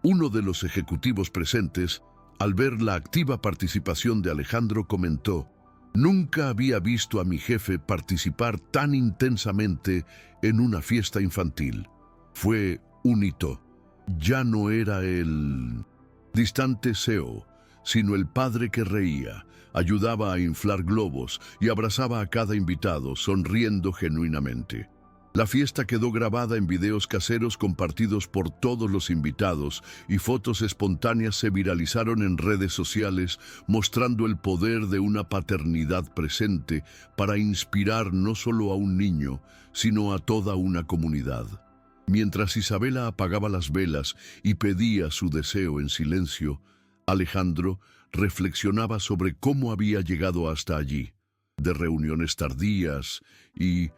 Uno de los ejecutivos presentes, al ver la activa participación de Alejandro, comentó: «Nunca había visto a mi jefe participar tan intensamente en una fiesta infantil. Fue un hito. Ya no era el distante CEO, sino el padre que reía, ayudaba a inflar globos y abrazaba a cada invitado, sonriendo genuinamente». La fiesta quedó grabada en videos caseros compartidos por todos los invitados y fotos espontáneas se viralizaron en redes sociales, mostrando el poder de una paternidad presente para inspirar no solo a un niño, sino a toda una comunidad. Mientras Isabela apagaba las velas y pedía su deseo en silencio, Alejandro reflexionaba sobre cómo había llegado hasta allí. De reuniones tardías y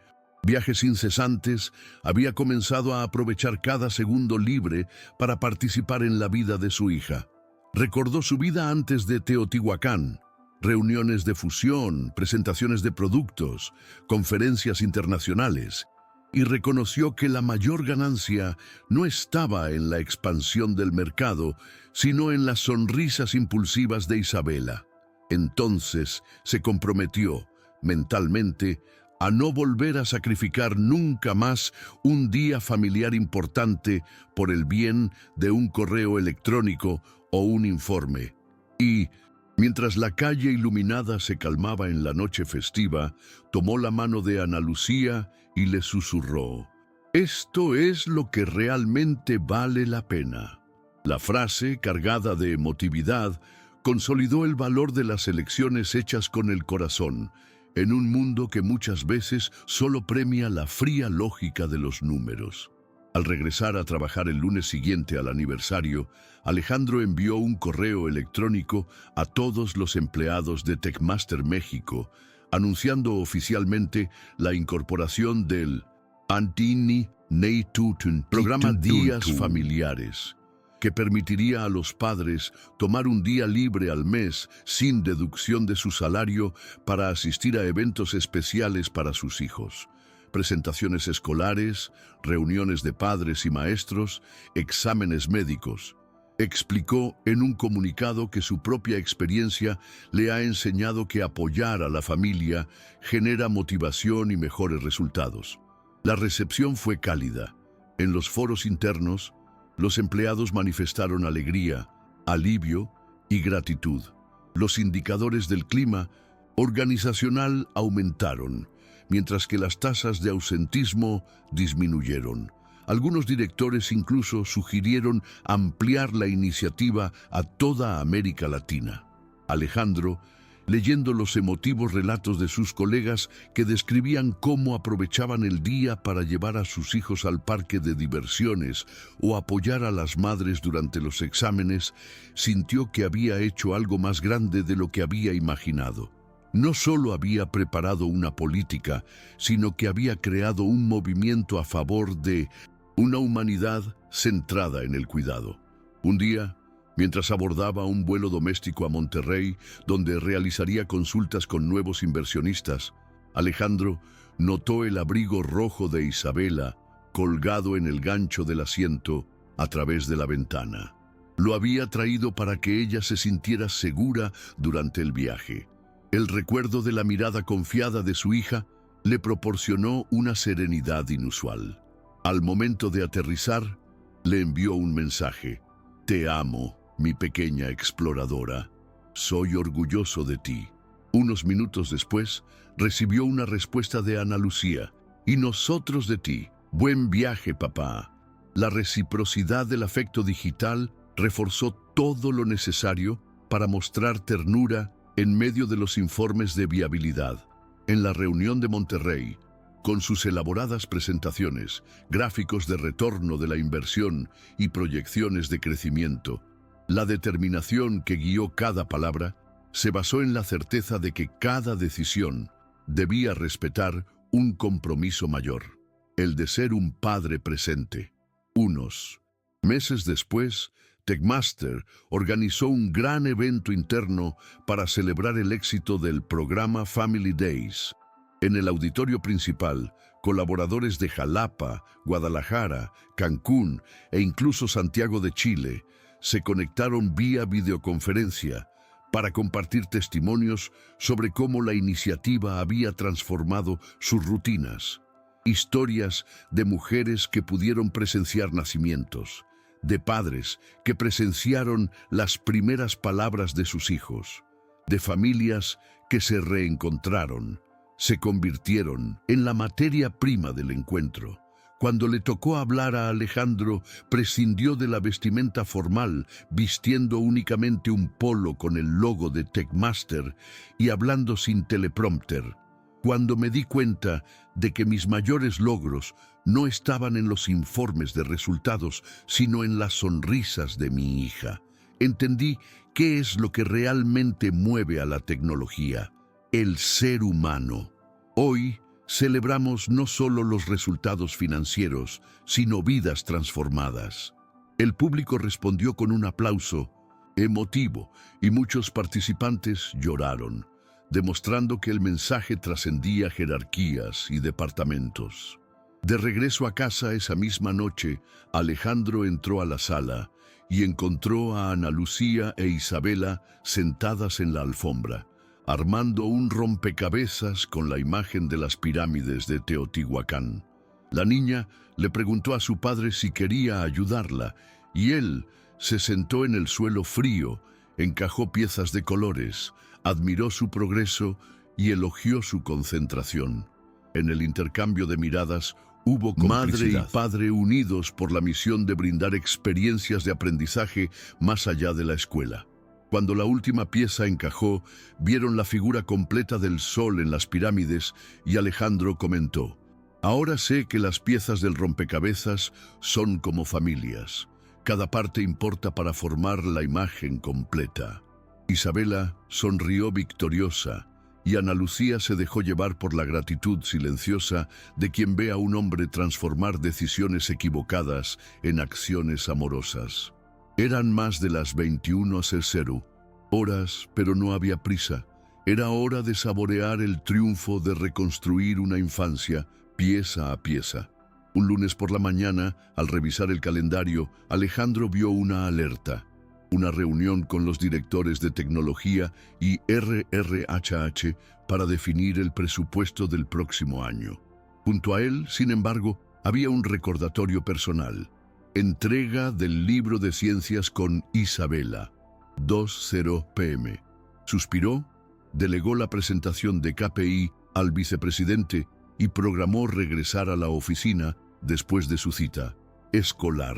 viajes incesantes, había comenzado a aprovechar cada segundo libre para participar en la vida de su hija. Recordó su vida antes de Teotihuacán, reuniones de fusión, presentaciones de productos, conferencias internacionales, y reconoció que la mayor ganancia no estaba en la expansión del mercado, sino en las sonrisas impulsivas de Isabela. Entonces se comprometió, mentalmente, a no volver a sacrificar nunca más un día familiar importante por el bien de un correo electrónico o un informe. Y, mientras la calle iluminada se calmaba en la noche festiva, tomó la mano de Ana Lucía y le susurró: «Esto es lo que realmente vale la pena». La frase, cargada de emotividad, consolidó el valor de las elecciones hechas con el corazón, en un mundo que muchas veces solo premia la fría lógica de los números. Al regresar a trabajar el lunes siguiente al aniversario, Alejandro envió un correo electrónico a todos los empleados de Techmaster México, anunciando oficialmente la incorporación del Antini Neitutun programa Días Familiares, que permitiría a los padres tomar un día libre al mes sin deducción de su salario para asistir a eventos especiales para sus hijos. Presentaciones escolares, reuniones de padres y maestros, exámenes médicos. Explicó en un comunicado que su propia experiencia le ha enseñado que apoyar a la familia genera motivación y mejores resultados. La recepción fue cálida. En los foros internos, los empleados manifestaron alegría, alivio y gratitud. Los indicadores del clima organizacional aumentaron, mientras que las tasas de ausentismo disminuyeron. Algunos directores incluso sugirieron ampliar la iniciativa a toda América Latina. Alejandro, leyendo los emotivos relatos de sus colegas que describían cómo aprovechaban el día para llevar a sus hijos al parque de diversiones o apoyar a las madres durante los exámenes, sintió que había hecho algo más grande de lo que había imaginado. No solo había preparado una política, sino que había creado un movimiento a favor de una humanidad centrada en el cuidado. Un día, mientras abordaba un vuelo doméstico a Monterrey, donde realizaría consultas con nuevos inversionistas, Alejandro notó el abrigo rojo de Isabela colgado en el gancho del asiento a través de la ventana. Lo había traído para que ella se sintiera segura durante el viaje. El recuerdo de la mirada confiada de su hija le proporcionó una serenidad inusual. Al momento de aterrizar, le envió un mensaje: «Te amo, mi pequeña exploradora. Soy orgulloso de ti». Unos minutos después, recibió una respuesta de Ana Lucía: «Y nosotros de ti. Buen viaje, papá». La reciprocidad del afecto digital reforzó todo lo necesario para mostrar ternura en medio de los informes de viabilidad. En la reunión de Monterrey, con sus elaboradas presentaciones, gráficos de retorno de la inversión y proyecciones de crecimiento, la determinación que guió cada palabra se basó en la certeza de que cada decisión debía respetar un compromiso mayor, el de ser un padre presente. Unos meses después, Techmaster organizó un gran evento interno para celebrar el éxito del programa Family Days. En el auditorio principal, colaboradores de Jalapa, Guadalajara, Cancún e incluso Santiago de Chile se conectaron vía videoconferencia para compartir testimonios sobre cómo la iniciativa había transformado sus rutinas. Historias de mujeres que pudieron presenciar nacimientos, de padres que presenciaron las primeras palabras de sus hijos, de familias que se reencontraron, se convirtieron en la materia prima del encuentro. Cuando le tocó hablar a Alejandro, prescindió de la vestimenta formal, vistiendo únicamente un polo con el logo de Techmaster y hablando sin teleprompter. Cuando me di cuenta de que mis mayores logros no estaban en los informes de resultados, sino en las sonrisas de mi hija, entendí qué es lo que realmente mueve a la tecnología: el ser humano. Hoy celebramos no solo los resultados financieros, sino vidas transformadas. El público respondió con un aplauso emotivo y muchos participantes lloraron, demostrando que el mensaje trascendía jerarquías y departamentos. De regreso a casa esa misma noche, Alejandro entró a la sala y encontró a Ana Lucía e Isabela sentadas en la alfombra, armando un rompecabezas con la imagen de las pirámides de Teotihuacán. La niña le preguntó a su padre si quería ayudarla, y él se sentó en el suelo frío, encajó piezas de colores, admiró su progreso y elogió su concentración. En el intercambio de miradas hubo complicidad. Madre y padre unidos por la misión de brindar experiencias de aprendizaje más allá de la escuela. Cuando la última pieza encajó, vieron la figura completa del sol en las pirámides y Alejandro comentó: «Ahora sé que las piezas del rompecabezas son como familias. Cada parte importa para formar la imagen completa». Isabela sonrió victoriosa y Ana Lucía se dejó llevar por la gratitud silenciosa de quien ve a un hombre transformar decisiones equivocadas en acciones amorosas. Eran más de las 21:00 horas, pero no había prisa. Era hora de saborear el triunfo de reconstruir una infancia pieza a pieza. Un lunes por la mañana, al revisar el calendario, Alejandro vio una alerta: una reunión con los directores de tecnología y RRHH para definir el presupuesto del próximo año. Junto a él, sin embargo, había un recordatorio personal: entrega del libro de ciencias con Isabela. 2:00 p.m. Suspiró, delegó la presentación de KPI al vicepresidente y programó regresar a la oficina después de su cita escolar.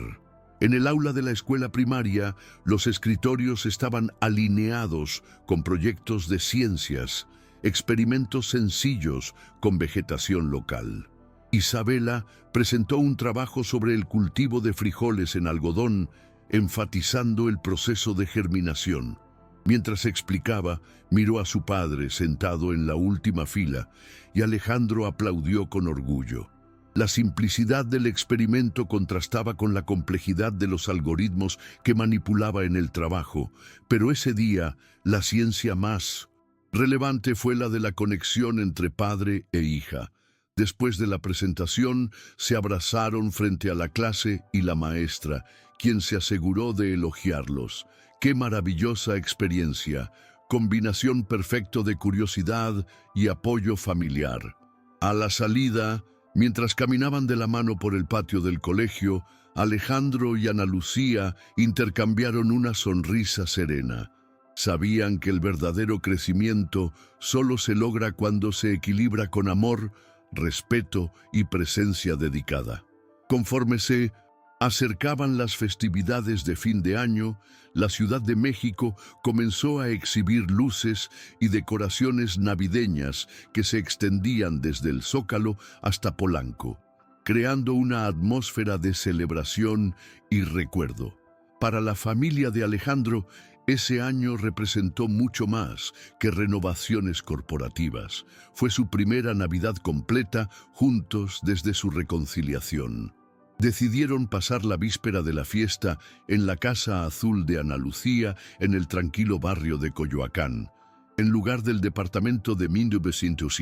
En el aula de la escuela primaria, los escritorios estaban alineados con proyectos de ciencias, experimentos sencillos con vegetación local. Isabela presentó un trabajo sobre el cultivo de frijoles en algodón, enfatizando el proceso de germinación. Mientras explicaba, miró a su padre sentado en la última fila y Alejandro aplaudió con orgullo. La simplicidad del experimento contrastaba con la complejidad de los algoritmos que manipulaba en el trabajo, pero ese día la ciencia más relevante fue la de la conexión entre padre e hija. Después de la presentación, se abrazaron frente a la clase y la maestra, quien se aseguró de elogiarlos. ¡Qué maravillosa experiencia! Combinación perfecta de curiosidad y apoyo familiar. A la salida, mientras caminaban de la mano por el patio del colegio, Alejandro y Ana Lucía intercambiaron una sonrisa serena. Sabían que el verdadero crecimiento solo se logra cuando se equilibra con amor, respeto y presencia dedicada. Conforme se acercaban las festividades de fin de año, la Ciudad de México comenzó a exhibir luces y decoraciones navideñas que se extendían desde el Zócalo hasta Polanco, creando una atmósfera de celebración y recuerdo. Para la familia de Alejandro, ese año representó mucho más que renovaciones corporativas. Fue su primera Navidad completa juntos desde su reconciliación. Decidieron pasar la víspera de la fiesta en la Casa Azul de Ana Lucía, en el tranquilo barrio de Coyoacán, en lugar del departamento de 1900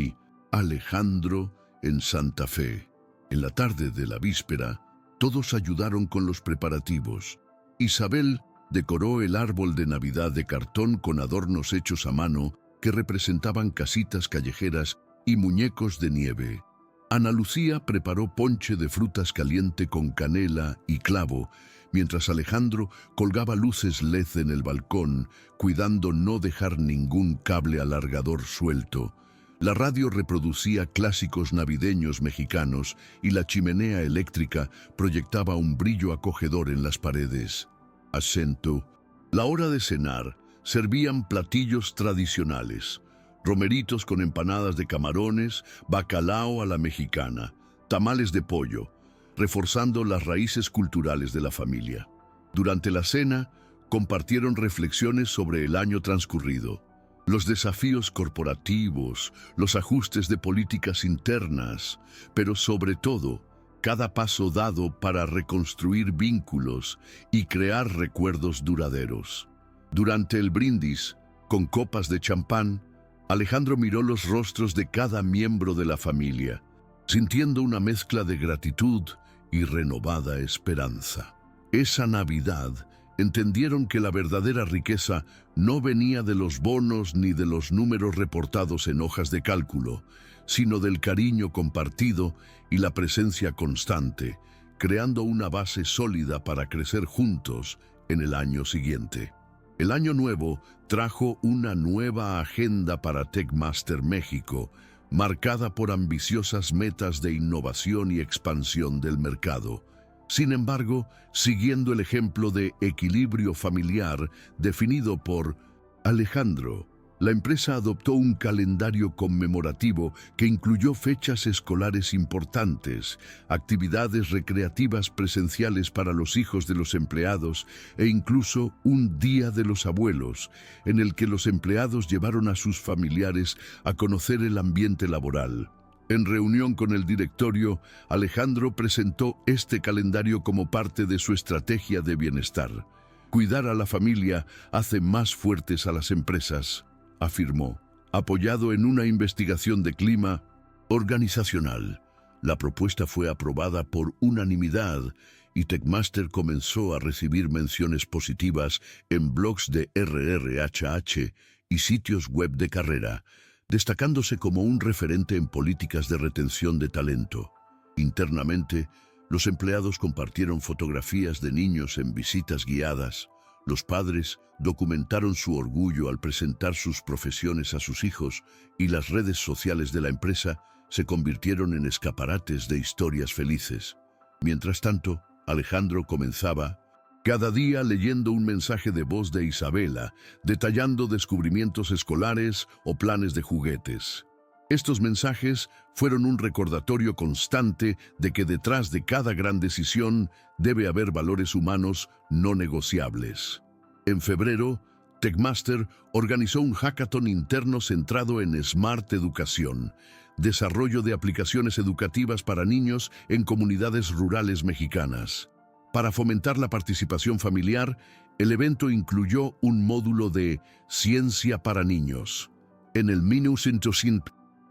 Alejandro en Santa Fe. En la tarde de la víspera, todos ayudaron con los preparativos. Isabel decoró el árbol de Navidad de cartón con adornos hechos a mano que representaban casitas callejeras y muñecos de nieve. Ana Lucía preparó ponche de frutas caliente con canela y clavo, mientras Alejandro colgaba luces LED en el balcón, cuidando no dejar ningún cable alargador suelto. La radio reproducía clásicos navideños mexicanos y la chimenea eléctrica proyectaba un brillo acogedor en las paredes. Acento. La hora de cenar, servían platillos tradicionales. Romeritos con empanadas de camarones, bacalao a la mexicana, tamales de pollo, reforzando las raíces culturales de la familia. Durante la cena, compartieron reflexiones sobre el año transcurrido, los desafíos corporativos, los ajustes de políticas internas, pero sobre todo, cada paso dado para reconstruir vínculos y crear recuerdos duraderos. Durante el brindis, con copas de champán, Alejandro miró los rostros de cada miembro de la familia, sintiendo una mezcla de gratitud y renovada esperanza. Esa Navidad entendieron que la verdadera riqueza no venía de los bonos ni de los números reportados en hojas de cálculo, sino del cariño compartido y la presencia constante, creando una base sólida para crecer juntos en el año siguiente. El año nuevo trajo una nueva agenda para Techmaster México, marcada por ambiciosas metas de innovación y expansión del mercado. Sin embargo, siguiendo el ejemplo de equilibrio familiar definido por Alejandro, la empresa adoptó un calendario conmemorativo que incluyó fechas escolares importantes, actividades recreativas presenciales para los hijos de los empleados e incluso un Día de los Abuelos, en el que los empleados llevaron a sus familiares a conocer el ambiente laboral. En reunión con el directorio, Alejandro presentó este calendario como parte de su estrategia de bienestar. Cuidar a la familia hace más fuertes a las empresas, afirmó, apoyado en una investigación de clima organizacional. La propuesta fue aprobada por unanimidad y Techmaster comenzó a recibir menciones positivas en blogs de RRHH y sitios web de carrera, destacándose como un referente en políticas de retención de talento. Internamente, los empleados compartieron fotografías de niños en visitas guiadas, Los padres documentaron su orgullo al presentar sus profesiones a sus hijos y las redes sociales de la empresa se convirtieron en escaparates de historias felices. Mientras tanto, Alejandro comenzaba cada día leyendo un mensaje de voz de Isabela, detallando descubrimientos escolares o planes de juguetes. Estos mensajes fueron un recordatorio constante de que detrás de cada gran decisión debe haber valores humanos no negociables. En febrero, Techmaster organizó un hackathon interno centrado en Smart Educación, desarrollo de aplicaciones educativas para niños en comunidades rurales mexicanas. Para fomentar la participación familiar, el evento incluyó un módulo de ciencia para niños. En el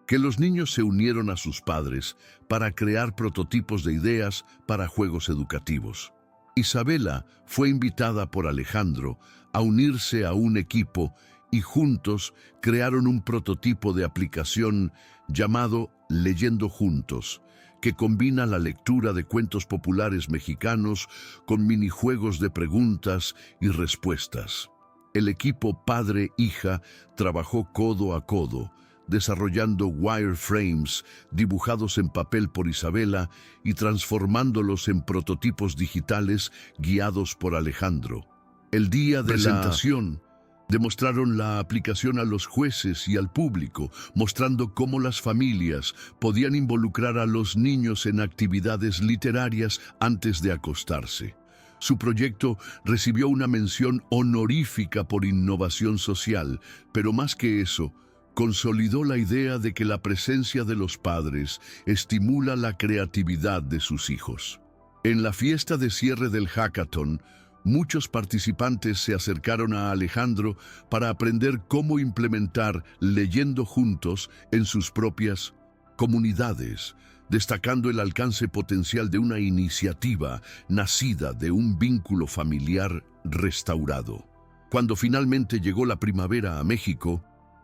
que los niños se unieron a sus padres para crear prototipos de ideas para juegos educativos. Isabela fue invitada por Alejandro a unirse a un equipo y juntos crearon un prototipo de aplicación llamado Leyendo Juntos, que combina la lectura de cuentos populares mexicanos con minijuegos de preguntas y respuestas. El equipo padre-hija trabajó codo a codo, desarrollando wireframes dibujados en papel por Isabela y transformándolos en prototipos digitales guiados por Alejandro. El día de presentación demostraron la aplicación a los jueces y al público, mostrando cómo las familias podían involucrar a los niños en actividades literarias antes de acostarse. Su proyecto recibió una mención honorífica por innovación social, pero más que eso, consolidó la idea de que la presencia de los padres estimula la creatividad de sus hijos. En la fiesta de cierre del hackathon, muchos participantes se acercaron a Alejandro para aprender cómo implementar Leyendo Juntos en sus propias comunidades, destacando el alcance potencial de una iniciativa nacida de un vínculo familiar restaurado. Cuando finalmente llegó la primavera a México,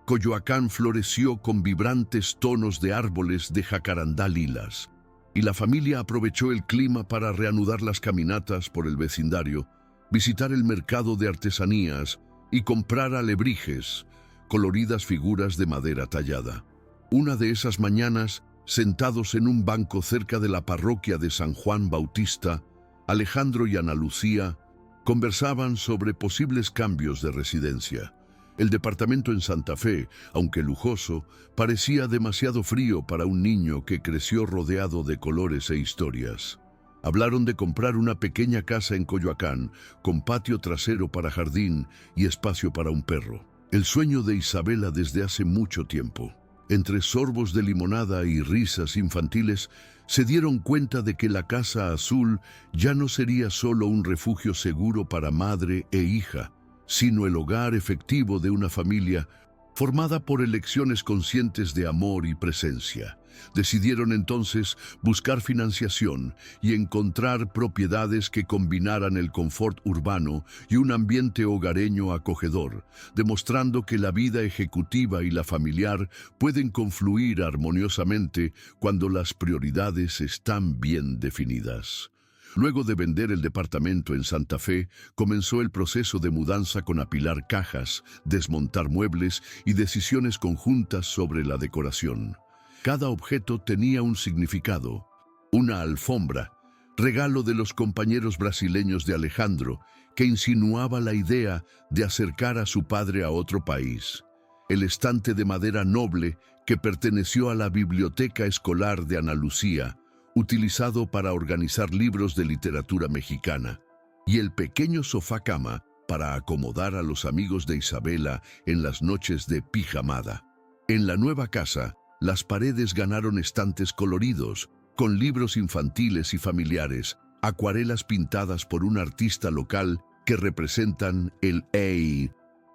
Coyoacán floreció con vibrantes tonos de árboles de jacarandá lilas, y la familia aprovechó el clima para reanudar las caminatas por el vecindario, visitar el mercado de artesanías y comprar alebrijes, coloridas figuras de madera tallada. Una de esas mañanas, sentados en un banco cerca de la parroquia de San Juan Bautista, Alejandro y Ana Lucía conversaban sobre posibles cambios de residencia. El departamento en Santa Fe, aunque lujoso, parecía demasiado frío para un niño que creció rodeado de colores e historias. Hablaron de comprar una pequeña casa en Coyoacán, con patio trasero para jardín y espacio para un perro. El sueño de Isabela desde hace mucho tiempo. Entre sorbos de limonada y risas infantiles, se dieron cuenta de que la Casa Azul ya no sería solo un refugio seguro para madre e hija, sino el hogar efectivo de una familia formada por elecciones conscientes de amor y presencia. Decidieron entonces buscar financiación y encontrar propiedades que combinaran el confort urbano y un ambiente hogareño acogedor, demostrando que la vida ejecutiva y la familiar pueden confluir armoniosamente cuando las prioridades están bien definidas. Luego de vender el departamento en Santa Fe, comenzó el proceso de mudanza con apilar cajas, desmontar muebles y decisiones conjuntas sobre la decoración. Cada objeto tenía un significado. Una alfombra, regalo de los compañeros brasileños de Alejandro, que insinuaba la idea de acercar a su padre a otro país. El estante de madera noble que perteneció a la biblioteca escolar de Ana Lucía, utilizado para organizar libros de literatura mexicana, y el pequeño sofá-cama para acomodar a los amigos de Isabela en las noches de pijamada. En la nueva casa, las paredes ganaron estantes coloridos, con libros infantiles y familiares, acuarelas pintadas por un artista local que representan el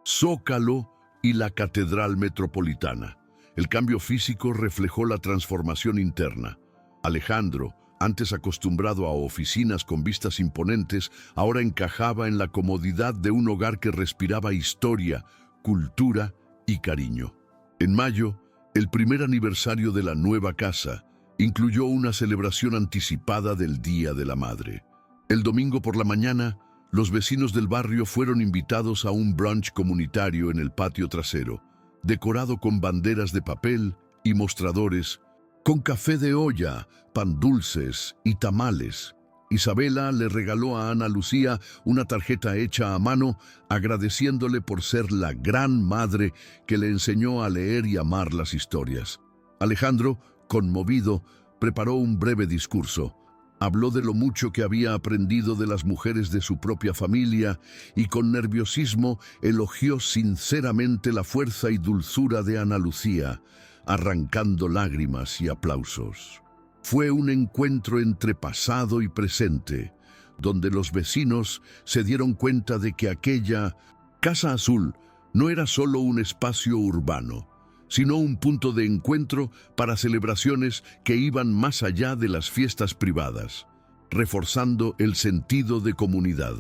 Zócalo y la Catedral Metropolitana. El cambio físico reflejó la transformación interna. Alejandro, antes acostumbrado a oficinas con vistas imponentes, ahora encajaba en la comodidad de un hogar que respiraba historia, cultura y cariño. En mayo, el primer aniversario de la nueva casa incluyó una celebración anticipada del Día de la Madre. El domingo por la mañana, Los vecinos del barrio fueron invitados a un brunch comunitario en el patio trasero, decorado con banderas de papel y mostradores, con café de olla, pan dulces y tamales. Isabela le regaló a Ana Lucía una tarjeta hecha a mano, agradeciéndole por ser la gran madre que le enseñó a leer y amar las historias. Alejandro, conmovido, preparó un breve discurso. Habló de lo mucho que había aprendido de las mujeres de su propia familia y con nerviosismo elogió sinceramente la fuerza y dulzura de Ana Lucía, arrancando lágrimas y aplausos. Fue un encuentro entre pasado y presente, donde los vecinos se dieron cuenta de que aquella Casa Azul no era solo un espacio urbano, sino un punto de encuentro para celebraciones que iban más allá de las fiestas privadas, reforzando el sentido de comunidad.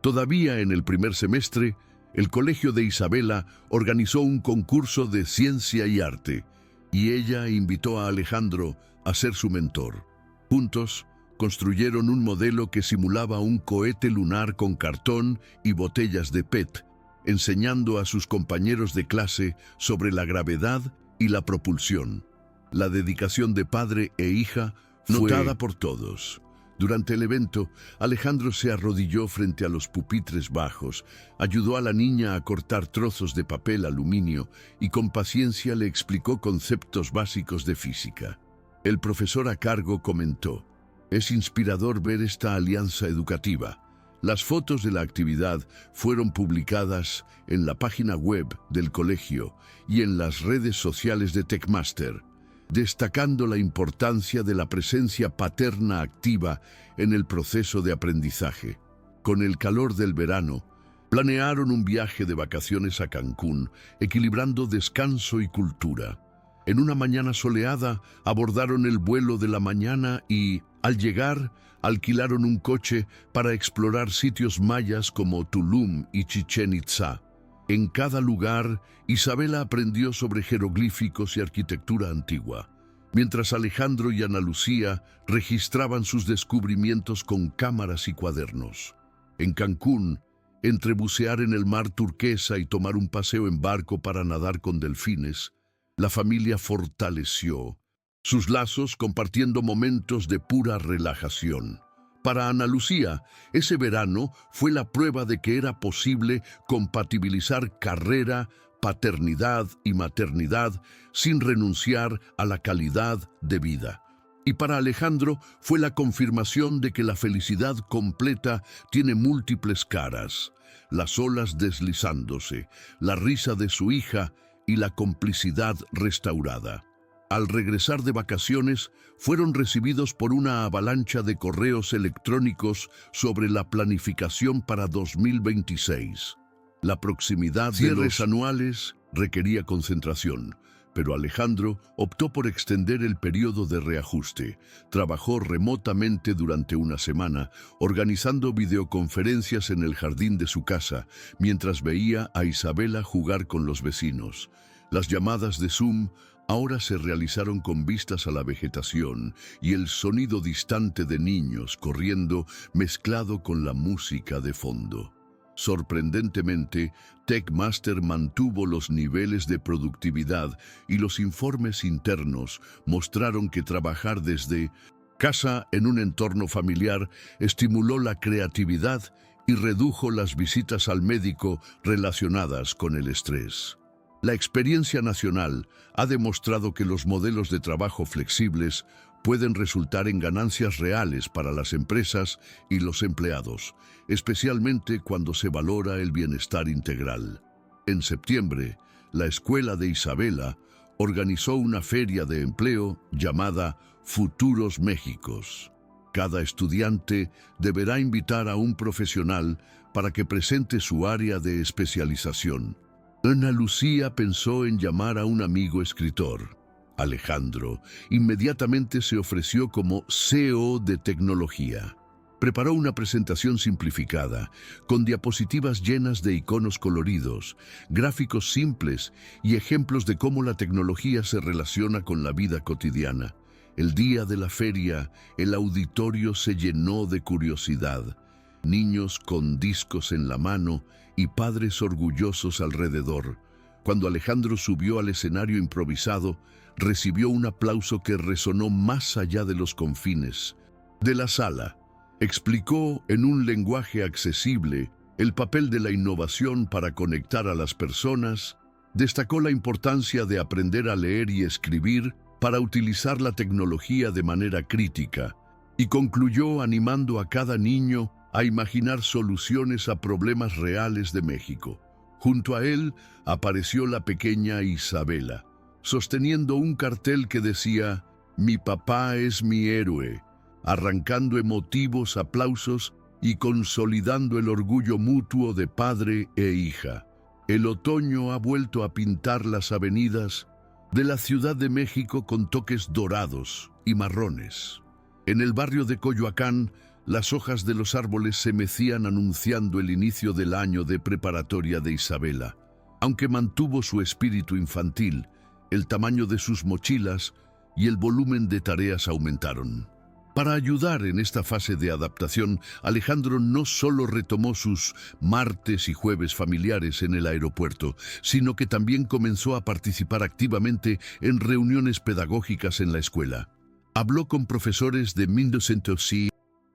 Todavía en el primer semestre, el Colegio de Isabela organizó un concurso de ciencia y arte, y ella invitó a Alejandro a ser su mentor. Juntos, construyeron un modelo que simulaba un cohete lunar con cartón y botellas de PET, enseñando a sus compañeros de clase sobre la gravedad y la propulsión. La dedicación de padre e hija fue notada por todos. Durante el evento, Alejandro se arrodilló frente a los pupitres bajos, ayudó a la niña a cortar trozos de papel aluminio y con paciencia le explicó conceptos básicos de física. El profesor a cargo comentó: «Es inspirador ver esta alianza educativa». Las fotos de la actividad fueron publicadas en la página web del colegio y en las redes sociales de Techmaster, destacando la importancia de la presencia paterna activa en el proceso de aprendizaje. Con el calor del verano, planearon un viaje de vacaciones a Cancún, equilibrando descanso y cultura. En una mañana soleada, abordaron el vuelo de la mañana y, al llegar, alquilaron un coche para explorar sitios mayas como Tulum y Chichén Itzá. En cada lugar, Isabela aprendió sobre jeroglíficos y arquitectura antigua, mientras Alejandro y Ana Lucía registraban sus descubrimientos con cámaras y cuadernos. En Cancún, entre bucear en el mar turquesa y tomar un paseo en barco para nadar con delfines, la familia fortaleció sus lazos compartiendo momentos de pura relajación. Para Ana Lucía, ese verano fue la prueba de que era posible compatibilizar carrera, paternidad y maternidad sin renunciar a la calidad de vida. Y para Alejandro fue la confirmación de que la felicidad completa tiene múltiples caras: las olas deslizándose, la risa de su hija y la complicidad restaurada. Al regresar de vacaciones, fueron recibidos por una avalancha de correos electrónicos sobre la planificación para 2026. La proximidad de los anuales requería concentración, pero Alejandro optó por extender el periodo de reajuste. Trabajó remotamente durante una semana, organizando videoconferencias en el jardín de su casa, mientras veía a Isabela jugar con los vecinos. Las llamadas de Zoom ahora se realizaron con vistas a la vegetación y el sonido distante de niños corriendo mezclado con la música de fondo. Sorprendentemente, Techmaster mantuvo los niveles de productividad y los informes internos mostraron que trabajar desde casa en un entorno familiar estimuló la creatividad y redujo las visitas al médico relacionadas con el estrés. La experiencia nacional ha demostrado que los modelos de trabajo flexibles pueden resultar en ganancias reales para las empresas y los empleados, especialmente cuando se valora el bienestar integral. En septiembre, la Escuela de Isabela organizó una feria de empleo llamada Futuros Méxicos. Cada estudiante deberá invitar a un profesional para que presente su área de especialización. Ana Lucía pensó en llamar a un amigo escritor. Alejandro inmediatamente se ofreció como CEO de tecnología. Preparó una presentación simplificada, con diapositivas llenas de iconos coloridos, gráficos simples y ejemplos de cómo la tecnología se relaciona con la vida cotidiana. El día de la feria, el auditorio se llenó de curiosidad. niños con discos en la mano y padres orgullosos alrededor. Cuando Alejandro subió al escenario improvisado, recibió un aplauso que resonó más allá de los confines de la sala. Explicó en un lenguaje accesible el papel de la innovación para conectar a las personas, destacó la importancia de aprender a leer y escribir para utilizar la tecnología de manera crítica, y concluyó animando a cada niño a imaginar soluciones a problemas reales de México. Junto a él apareció la pequeña Isabela, sosteniendo un cartel que decía «Mi papá es mi héroe», arrancando emotivos aplausos y consolidando el orgullo mutuo de padre e hija. El otoño ha vuelto a pintar las avenidas de la Ciudad de México con toques dorados y marrones. En el barrio de Coyoacán, las hojas de los árboles se mecían anunciando el inicio del año de preparatoria de Isabela. Aunque mantuvo su espíritu infantil, el tamaño de sus mochilas y el volumen de tareas aumentaron. Para ayudar en esta fase de adaptación, Alejandro no solo retomó sus martes y jueves familiares en el aeropuerto, sino que también comenzó a participar activamente en reuniones pedagógicas en la escuela. Habló con profesores de Mendoza,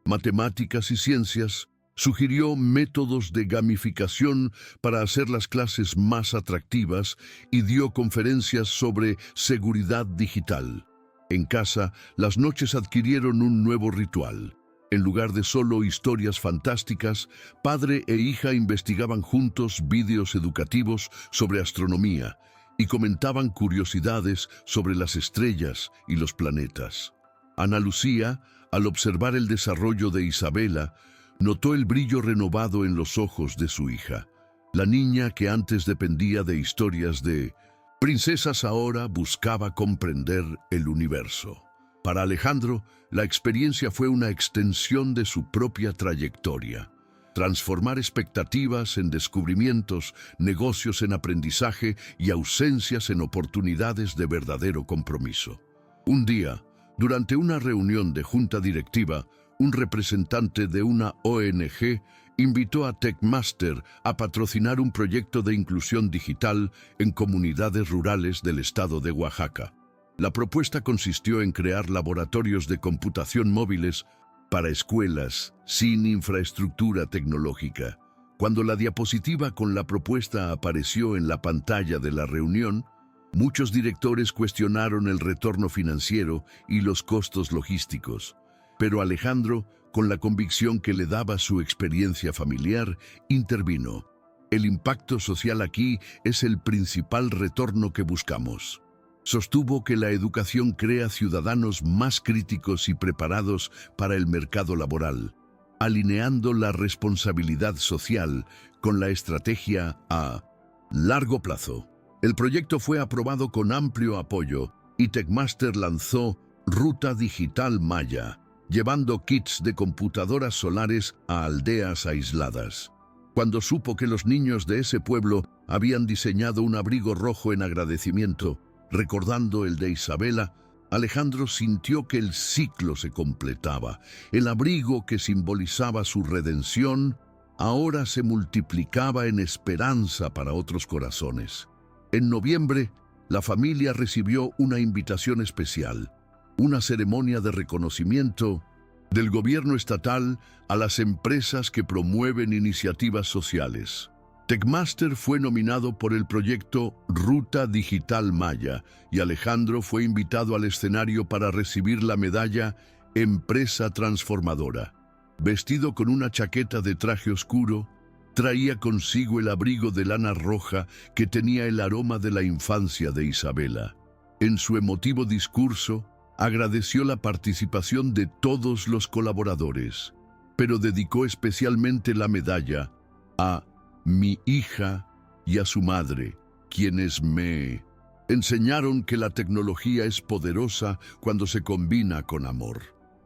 matemáticas y ciencias, sugirió métodos de gamificación para hacer las clases más atractivas y dio conferencias sobre seguridad digital. En casa, las noches adquirieron un nuevo ritual. En lugar de solo historias fantásticas, padre e hija investigaban juntos vídeos educativos sobre astronomía y comentaban curiosidades sobre las estrellas y los planetas. Ana Lucía, al observar el desarrollo de Isabela, notó el brillo renovado en los ojos de su hija. La niña que antes dependía de historias de princesas ahora buscaba comprender el universo. Para Alejandro, la experiencia fue una extensión de su propia trayectoria. Transformar expectativas en descubrimientos, negocios en aprendizaje y ausencias en oportunidades de verdadero compromiso. Un día, durante una reunión de junta directiva, un representante de una ONG invitó a Techmaster a patrocinar un proyecto de inclusión digital en comunidades rurales del estado de Oaxaca. La propuesta consistió en crear laboratorios de computación móviles para escuelas sin infraestructura tecnológica. Cuando la diapositiva con la propuesta apareció en la pantalla de la reunión, muchos directores cuestionaron el retorno financiero y los costos logísticos. Pero Alejandro, con la convicción que le daba su experiencia familiar, intervino. El impacto social aquí es el principal retorno que buscamos. Sostuvo que la educación crea ciudadanos más críticos y preparados para el mercado laboral, alineando la responsabilidad social con la estrategia a largo plazo. El proyecto fue aprobado con amplio apoyo y Techmaster lanzó Ruta Digital Maya, llevando kits de computadoras solares a aldeas aisladas. Cuando supo que los niños de ese pueblo habían diseñado un abrigo rojo en agradecimiento, recordando el de Isabela, Alejandro sintió que el ciclo se completaba. El abrigo que simbolizaba su redención ahora se multiplicaba en esperanza para otros corazones. En noviembre, la familia recibió una invitación especial, una ceremonia de reconocimiento del gobierno estatal a las empresas que promueven iniciativas sociales. Techmaster fue nominado por el proyecto Ruta Digital Maya y Alejandro fue invitado al escenario para recibir la medalla Empresa Transformadora. Vestido con una chaqueta de traje oscuro, traía consigo el abrigo de lana roja que tenía el aroma de la infancia de Isabela. En su emotivo discurso, agradeció la participación de todos los colaboradores, pero dedicó especialmente la medalla a mi hija y a su madre, quienes me enseñaron que la tecnología es poderosa cuando se combina con amor.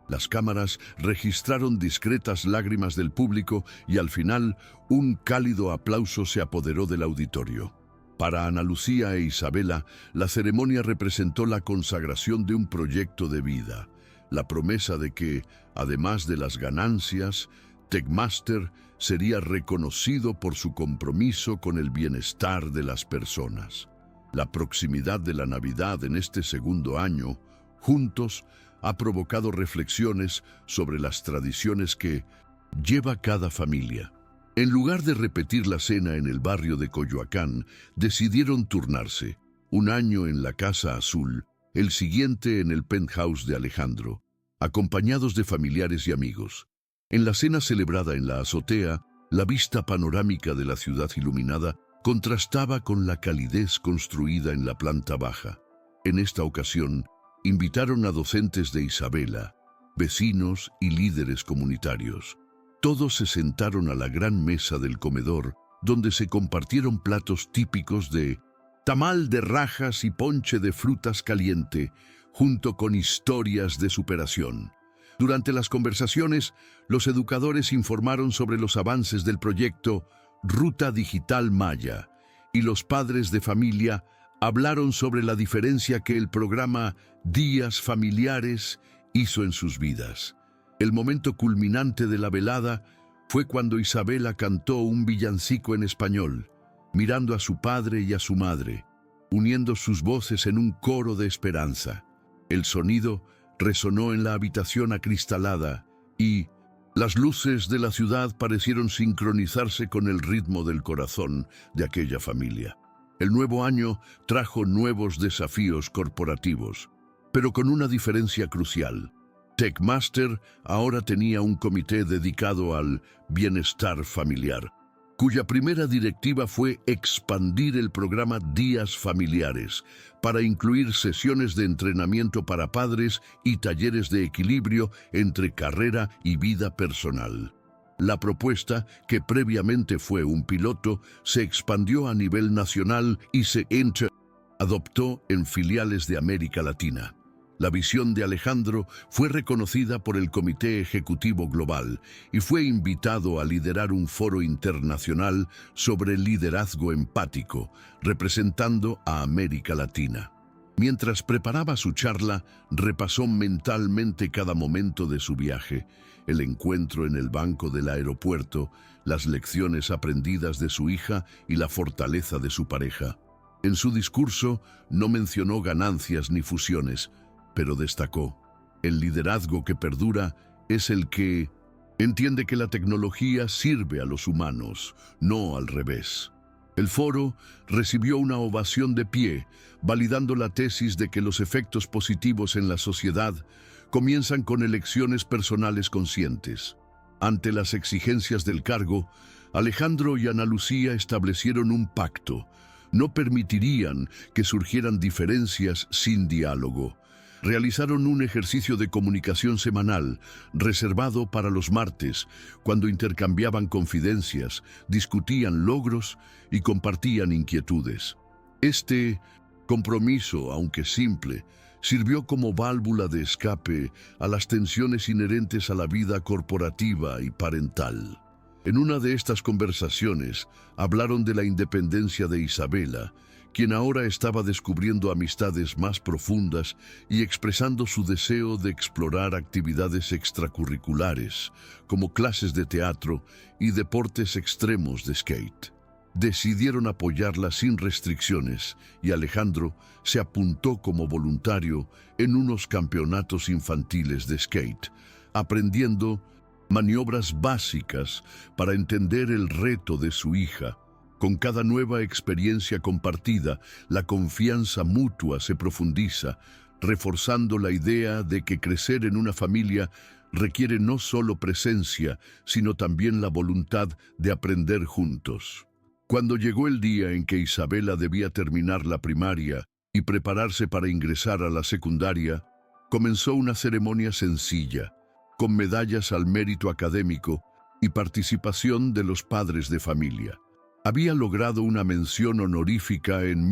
Las cámaras registraron discretas lágrimas del público y al final un cálido aplauso se apoderó del auditorio. Para Ana Lucía e Isabela, la ceremonia representó la consagración de un proyecto de vida, la promesa de que, además de las ganancias, TechMaster sería reconocido por su compromiso con el bienestar de las personas. La proximidad de la Navidad en este segundo año, juntos, ha provocado reflexiones sobre las tradiciones que lleva cada familia. En lugar de repetir la cena en el barrio de Coyoacán, decidieron turnarse, un año en la Casa Azul, el siguiente en el penthouse de Alejandro, acompañados de familiares y amigos. En la cena celebrada en la azotea, la vista panorámica de la ciudad iluminada contrastaba con la calidez construida en la planta baja. En esta ocasión, invitaron a docentes de Isabela, vecinos y líderes comunitarios. Todos se sentaron a la gran mesa del comedor, donde se compartieron platos típicos de tamal de rajas y ponche de frutas caliente, junto con historias de superación. Durante las conversaciones, los educadores informaron sobre los avances del proyecto Ruta Digital Maya, y los padres de familia hablaron sobre la diferencia que el programa Días Familiares hizo en sus vidas. El momento culminante de la velada fue cuando Isabela cantó un villancico en español, mirando a su padre y a su madre, uniendo sus voces en un coro de esperanza. El sonido resonó en la habitación acristalada y las luces de la ciudad parecieron sincronizarse con el ritmo del corazón de aquella familia. El nuevo año trajo nuevos desafíos corporativos, pero con una diferencia crucial. TechMaster ahora tenía un comité dedicado al bienestar familiar, cuya primera directiva fue expandir el programa Días Familiares para incluir sesiones de entrenamiento para padres y talleres de equilibrio entre carrera y vida personal. La propuesta, que previamente fue un piloto, se expandió a nivel nacional y se adoptó en filiales de América Latina. La visión de Alejandro fue reconocida por el Comité Ejecutivo Global y fue invitado a liderar un foro internacional sobre liderazgo empático, representando a América Latina. Mientras preparaba su charla, repasó mentalmente cada momento de su viaje, el encuentro en el banco del aeropuerto, las lecciones aprendidas de su hija y la fortaleza de su pareja. En su discurso no mencionó ganancias ni fusiones, pero destacó: el liderazgo que perdura es el que entiende que la tecnología sirve a los humanos, no al revés. El foro recibió una ovación de pie, validando la tesis de que los efectos positivos en la sociedad comienzan con elecciones personales conscientes. Ante las exigencias del cargo, Alejandro y Ana Lucía establecieron un pacto. No permitirían que surgieran diferencias sin diálogo. Realizaron un ejercicio de comunicación semanal, reservado para los martes, cuando intercambiaban confidencias, discutían logros y compartían inquietudes. Este compromiso, aunque simple, sirvió como válvula de escape a las tensiones inherentes a la vida corporativa y parental. En una de estas conversaciones, hablaron de la independencia de Isabela, quien ahora estaba descubriendo amistades más profundas y expresando su deseo de explorar actividades extracurriculares, como clases de teatro y deportes extremos de skate. Decidieron apoyarla sin restricciones y Alejandro se apuntó como voluntario en unos campeonatos infantiles de skate, aprendiendo maniobras básicas para entender el reto de su hija. Con cada nueva experiencia compartida, la confianza mutua se profundiza, reforzando la idea de que crecer en una familia requiere no solo presencia, sino también la voluntad de aprender juntos. Cuando llegó el día en que Isabela debía terminar la primaria y prepararse para ingresar a la secundaria, comenzó una ceremonia sencilla, con medallas al mérito académico y participación de los padres de familia. Había logrado una mención honorífica en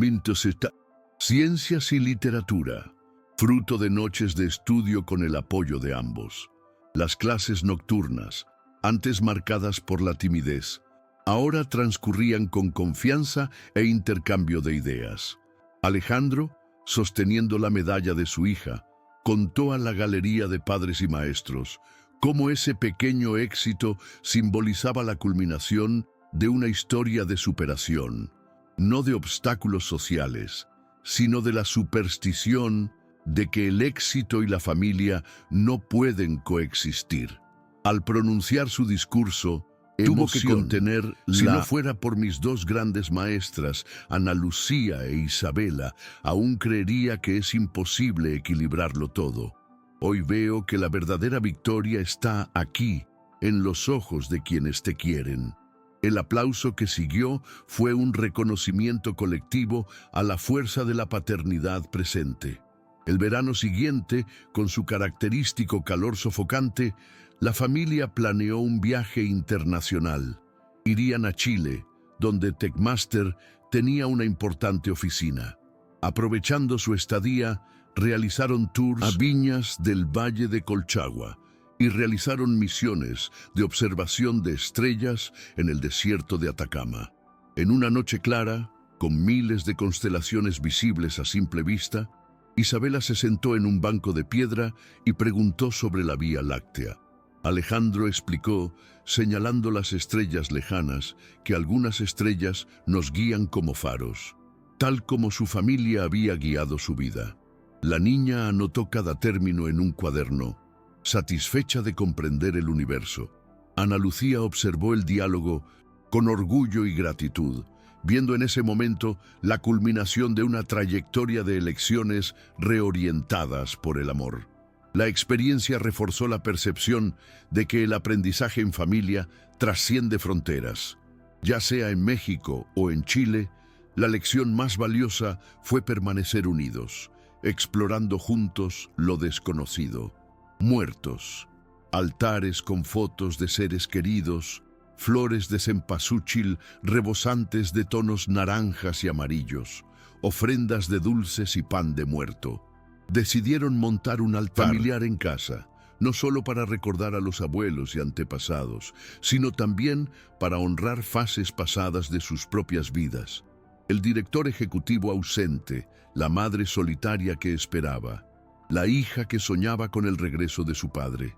Ciencias y Literatura, fruto de noches de estudio con el apoyo de ambos. Las clases nocturnas, antes marcadas por la timidez, ahora transcurrían con confianza e intercambio de ideas. Alejandro, sosteniendo la medalla de su hija, contó a la galería de padres y maestros cómo ese pequeño éxito simbolizaba la culminación de una historia de superación, no de obstáculos sociales, sino de la superstición de que el éxito y la familia no pueden coexistir. Al pronunciar su discurso, tuvo que contener, si no fuera por mis dos grandes maestras, Ana Lucía e Isabela, aún creería que es imposible equilibrarlo todo. Hoy veo que la verdadera victoria está aquí, en los ojos de quienes te quieren. El aplauso que siguió fue un reconocimiento colectivo a la fuerza de la paternidad presente. El verano siguiente, con su característico calor sofocante, la familia planeó un viaje internacional. Irían a Chile, donde Techmaster tenía una importante oficina. Aprovechando su estadía, realizaron tours a viñas del Valle de Colchagua y realizaron misiones de observación de estrellas en el desierto de Atacama. En una noche clara, con miles de constelaciones visibles a simple vista, Isabela se sentó en un banco de piedra y preguntó sobre la Vía Láctea. Alejandro explicó, señalando las estrellas lejanas, que algunas estrellas nos guían como faros, tal como su familia había guiado su vida. La niña anotó cada término en un cuaderno, satisfecha de comprender el universo. Ana Lucía observó el diálogo con orgullo y gratitud, viendo en ese momento la culminación de una trayectoria de elecciones reorientadas por el amor. La experiencia reforzó la percepción de que el aprendizaje en familia trasciende fronteras. Ya sea en México o en Chile, la lección más valiosa fue permanecer unidos, explorando juntos lo desconocido. Muertos, altares con fotos de seres queridos, flores de cempasúchil rebosantes de tonos naranjas y amarillos, ofrendas de dulces y pan de muerto. Decidieron montar un altar familiar en casa, no solo para recordar a los abuelos y antepasados, sino también para honrar fases pasadas de sus propias vidas. El director ejecutivo ausente, la madre solitaria que esperaba, la hija que soñaba con el regreso de su padre.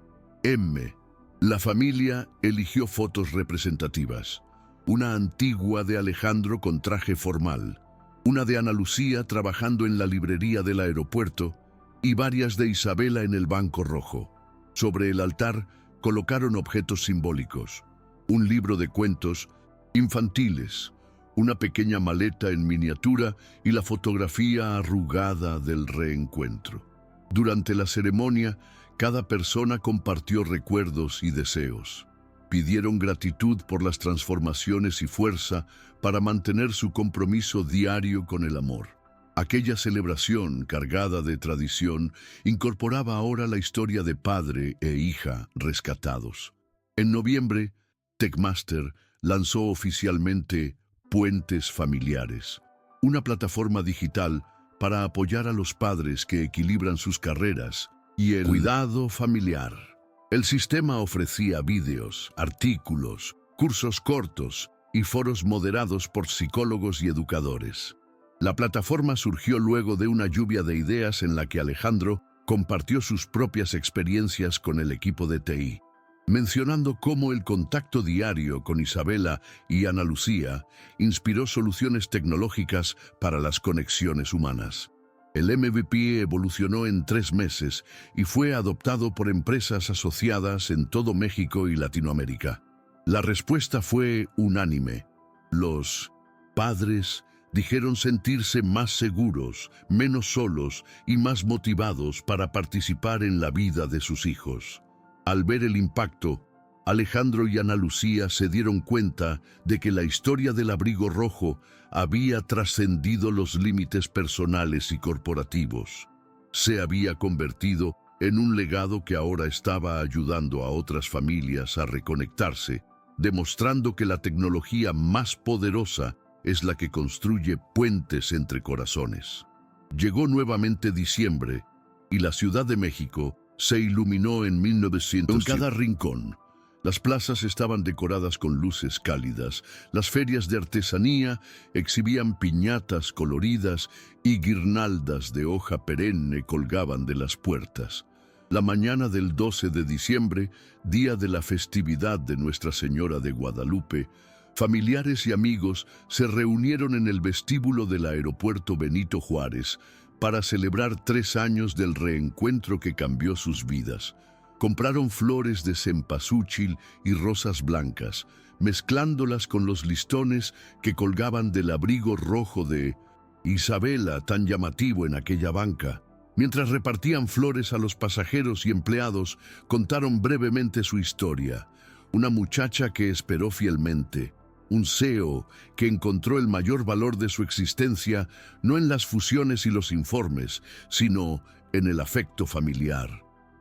La familia eligió fotos representativas. Una antigua de Alejandro con traje formal, una de Ana Lucía trabajando en la librería del aeropuerto y varias de Isabela en el Banco Rojo. Sobre el altar colocaron objetos simbólicos, un libro de cuentos infantiles, una pequeña maleta en miniatura y la fotografía arrugada del reencuentro. Durante la ceremonia, cada persona compartió recuerdos y deseos. Pidieron gratitud por las transformaciones y fuerza para mantener su compromiso diario con el amor. Aquella celebración, cargada de tradición, incorporaba ahora la historia de padre e hija rescatados. En noviembre, Techmaster lanzó oficialmente Puentes Familiares, una plataforma digital para apoyar a los padres que equilibran sus carreras y el cuidado familiar. El sistema ofrecía vídeos, artículos, cursos cortos y foros moderados por psicólogos y educadores. La plataforma surgió luego de una lluvia de ideas en la que Alejandro compartió sus propias experiencias con el equipo de TI, mencionando cómo el contacto diario con Isabela y Ana Lucía inspiró soluciones tecnológicas para las conexiones humanas. El MVP evolucionó en 3 meses y fue adoptado por empresas asociadas en todo México y Latinoamérica. La respuesta fue unánime. Los padres dijeron sentirse más seguros, menos solos y más motivados para participar en la vida de sus hijos. Al ver el impacto, Alejandro y Ana Lucía se dieron cuenta de que la historia del abrigo rojo había trascendido los límites personales y corporativos. Se había convertido en un legado que ahora estaba ayudando a otras familias a reconectarse, demostrando que la tecnología más poderosa es la que construye puentes entre corazones. Llegó nuevamente diciembre y la Ciudad de México se iluminó en 1900. En cada rincón, las plazas estaban decoradas con luces cálidas, las ferias de artesanía exhibían piñatas coloridas y guirnaldas de hoja perenne colgaban de las puertas. La mañana del 12 de diciembre, día de la festividad de Nuestra Señora de Guadalupe, familiares y amigos se reunieron en el vestíbulo del aeropuerto Benito Juárez para celebrar 3 años del reencuentro que cambió sus vidas. Compraron flores de cempasúchil y rosas blancas, mezclándolas con los listones que colgaban del abrigo rojo de Isabela, tan llamativo en aquella banca. Mientras repartían flores a los pasajeros y empleados, contaron brevemente su historia. Una muchacha que esperó fielmente, un CEO que encontró el mayor valor de su existencia no en las fusiones y los informes, sino en el afecto familiar.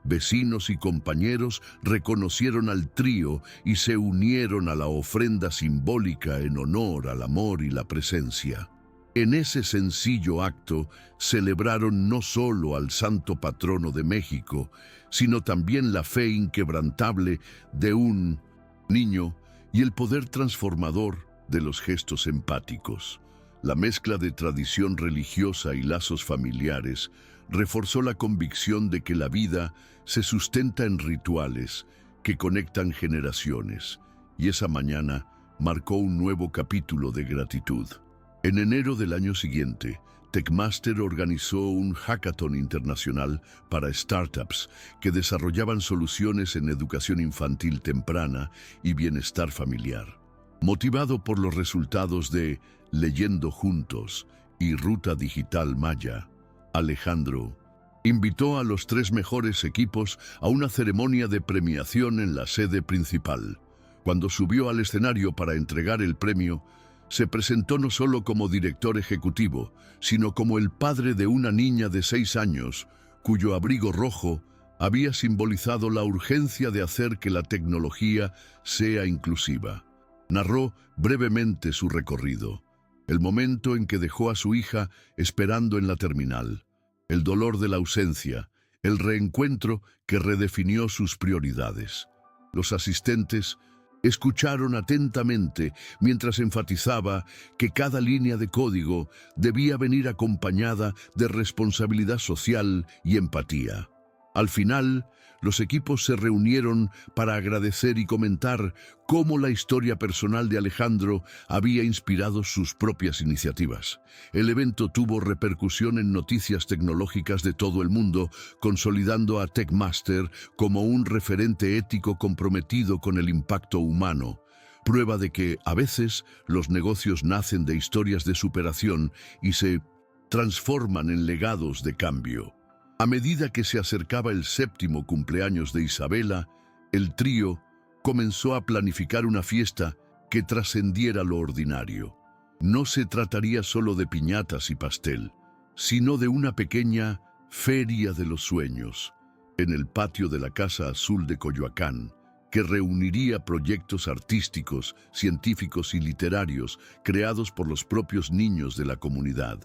Vecinos y compañeros reconocieron al trío y se unieron a la ofrenda simbólica en honor al amor y la presencia. En ese sencillo acto celebraron no solo al santo patrono de México, sino también la fe inquebrantable de un niño y el poder transformador de los gestos empáticos. La mezcla de tradición religiosa y lazos familiares reforzó la convicción de que la vida se sustenta en rituales que conectan generaciones, y esa mañana marcó un nuevo capítulo de gratitud. En enero del año siguiente, Techmaster organizó un hackathon internacional para startups que desarrollaban soluciones en educación infantil temprana y bienestar familiar. Motivado por los resultados de Leyendo Juntos y Ruta Digital Maya, Alejandro invitó a los 3 mejores equipos a una ceremonia de premiación en la sede principal. Cuando subió al escenario para entregar el premio, se presentó no solo como director ejecutivo, sino como el padre de una niña de 6 años, cuyo abrigo rojo había simbolizado la urgencia de hacer que la tecnología sea inclusiva. Narró brevemente su recorrido, el momento en que dejó a su hija esperando en la terminal, el dolor de la ausencia, el reencuentro que redefinió sus prioridades. Los asistentes escucharon atentamente mientras enfatizaba que cada línea de código debía venir acompañada de responsabilidad social y empatía. Al final, los equipos se reunieron para agradecer y comentar cómo la historia personal de Alejandro había inspirado sus propias iniciativas. El evento tuvo repercusión en noticias tecnológicas de todo el mundo, consolidando a Techmaster como un referente ético comprometido con el impacto humano. Prueba de que, a veces, los negocios nacen de historias de superación y se transforman en legados de cambio. A medida que se acercaba el 7º cumpleaños de Isabela, el trío comenzó a planificar una fiesta que trascendiera lo ordinario. No se trataría solo de piñatas y pastel, sino de una pequeña feria de los sueños en el patio de la Casa Azul de Coyoacán, que reuniría proyectos artísticos, científicos y literarios creados por los propios niños de la comunidad.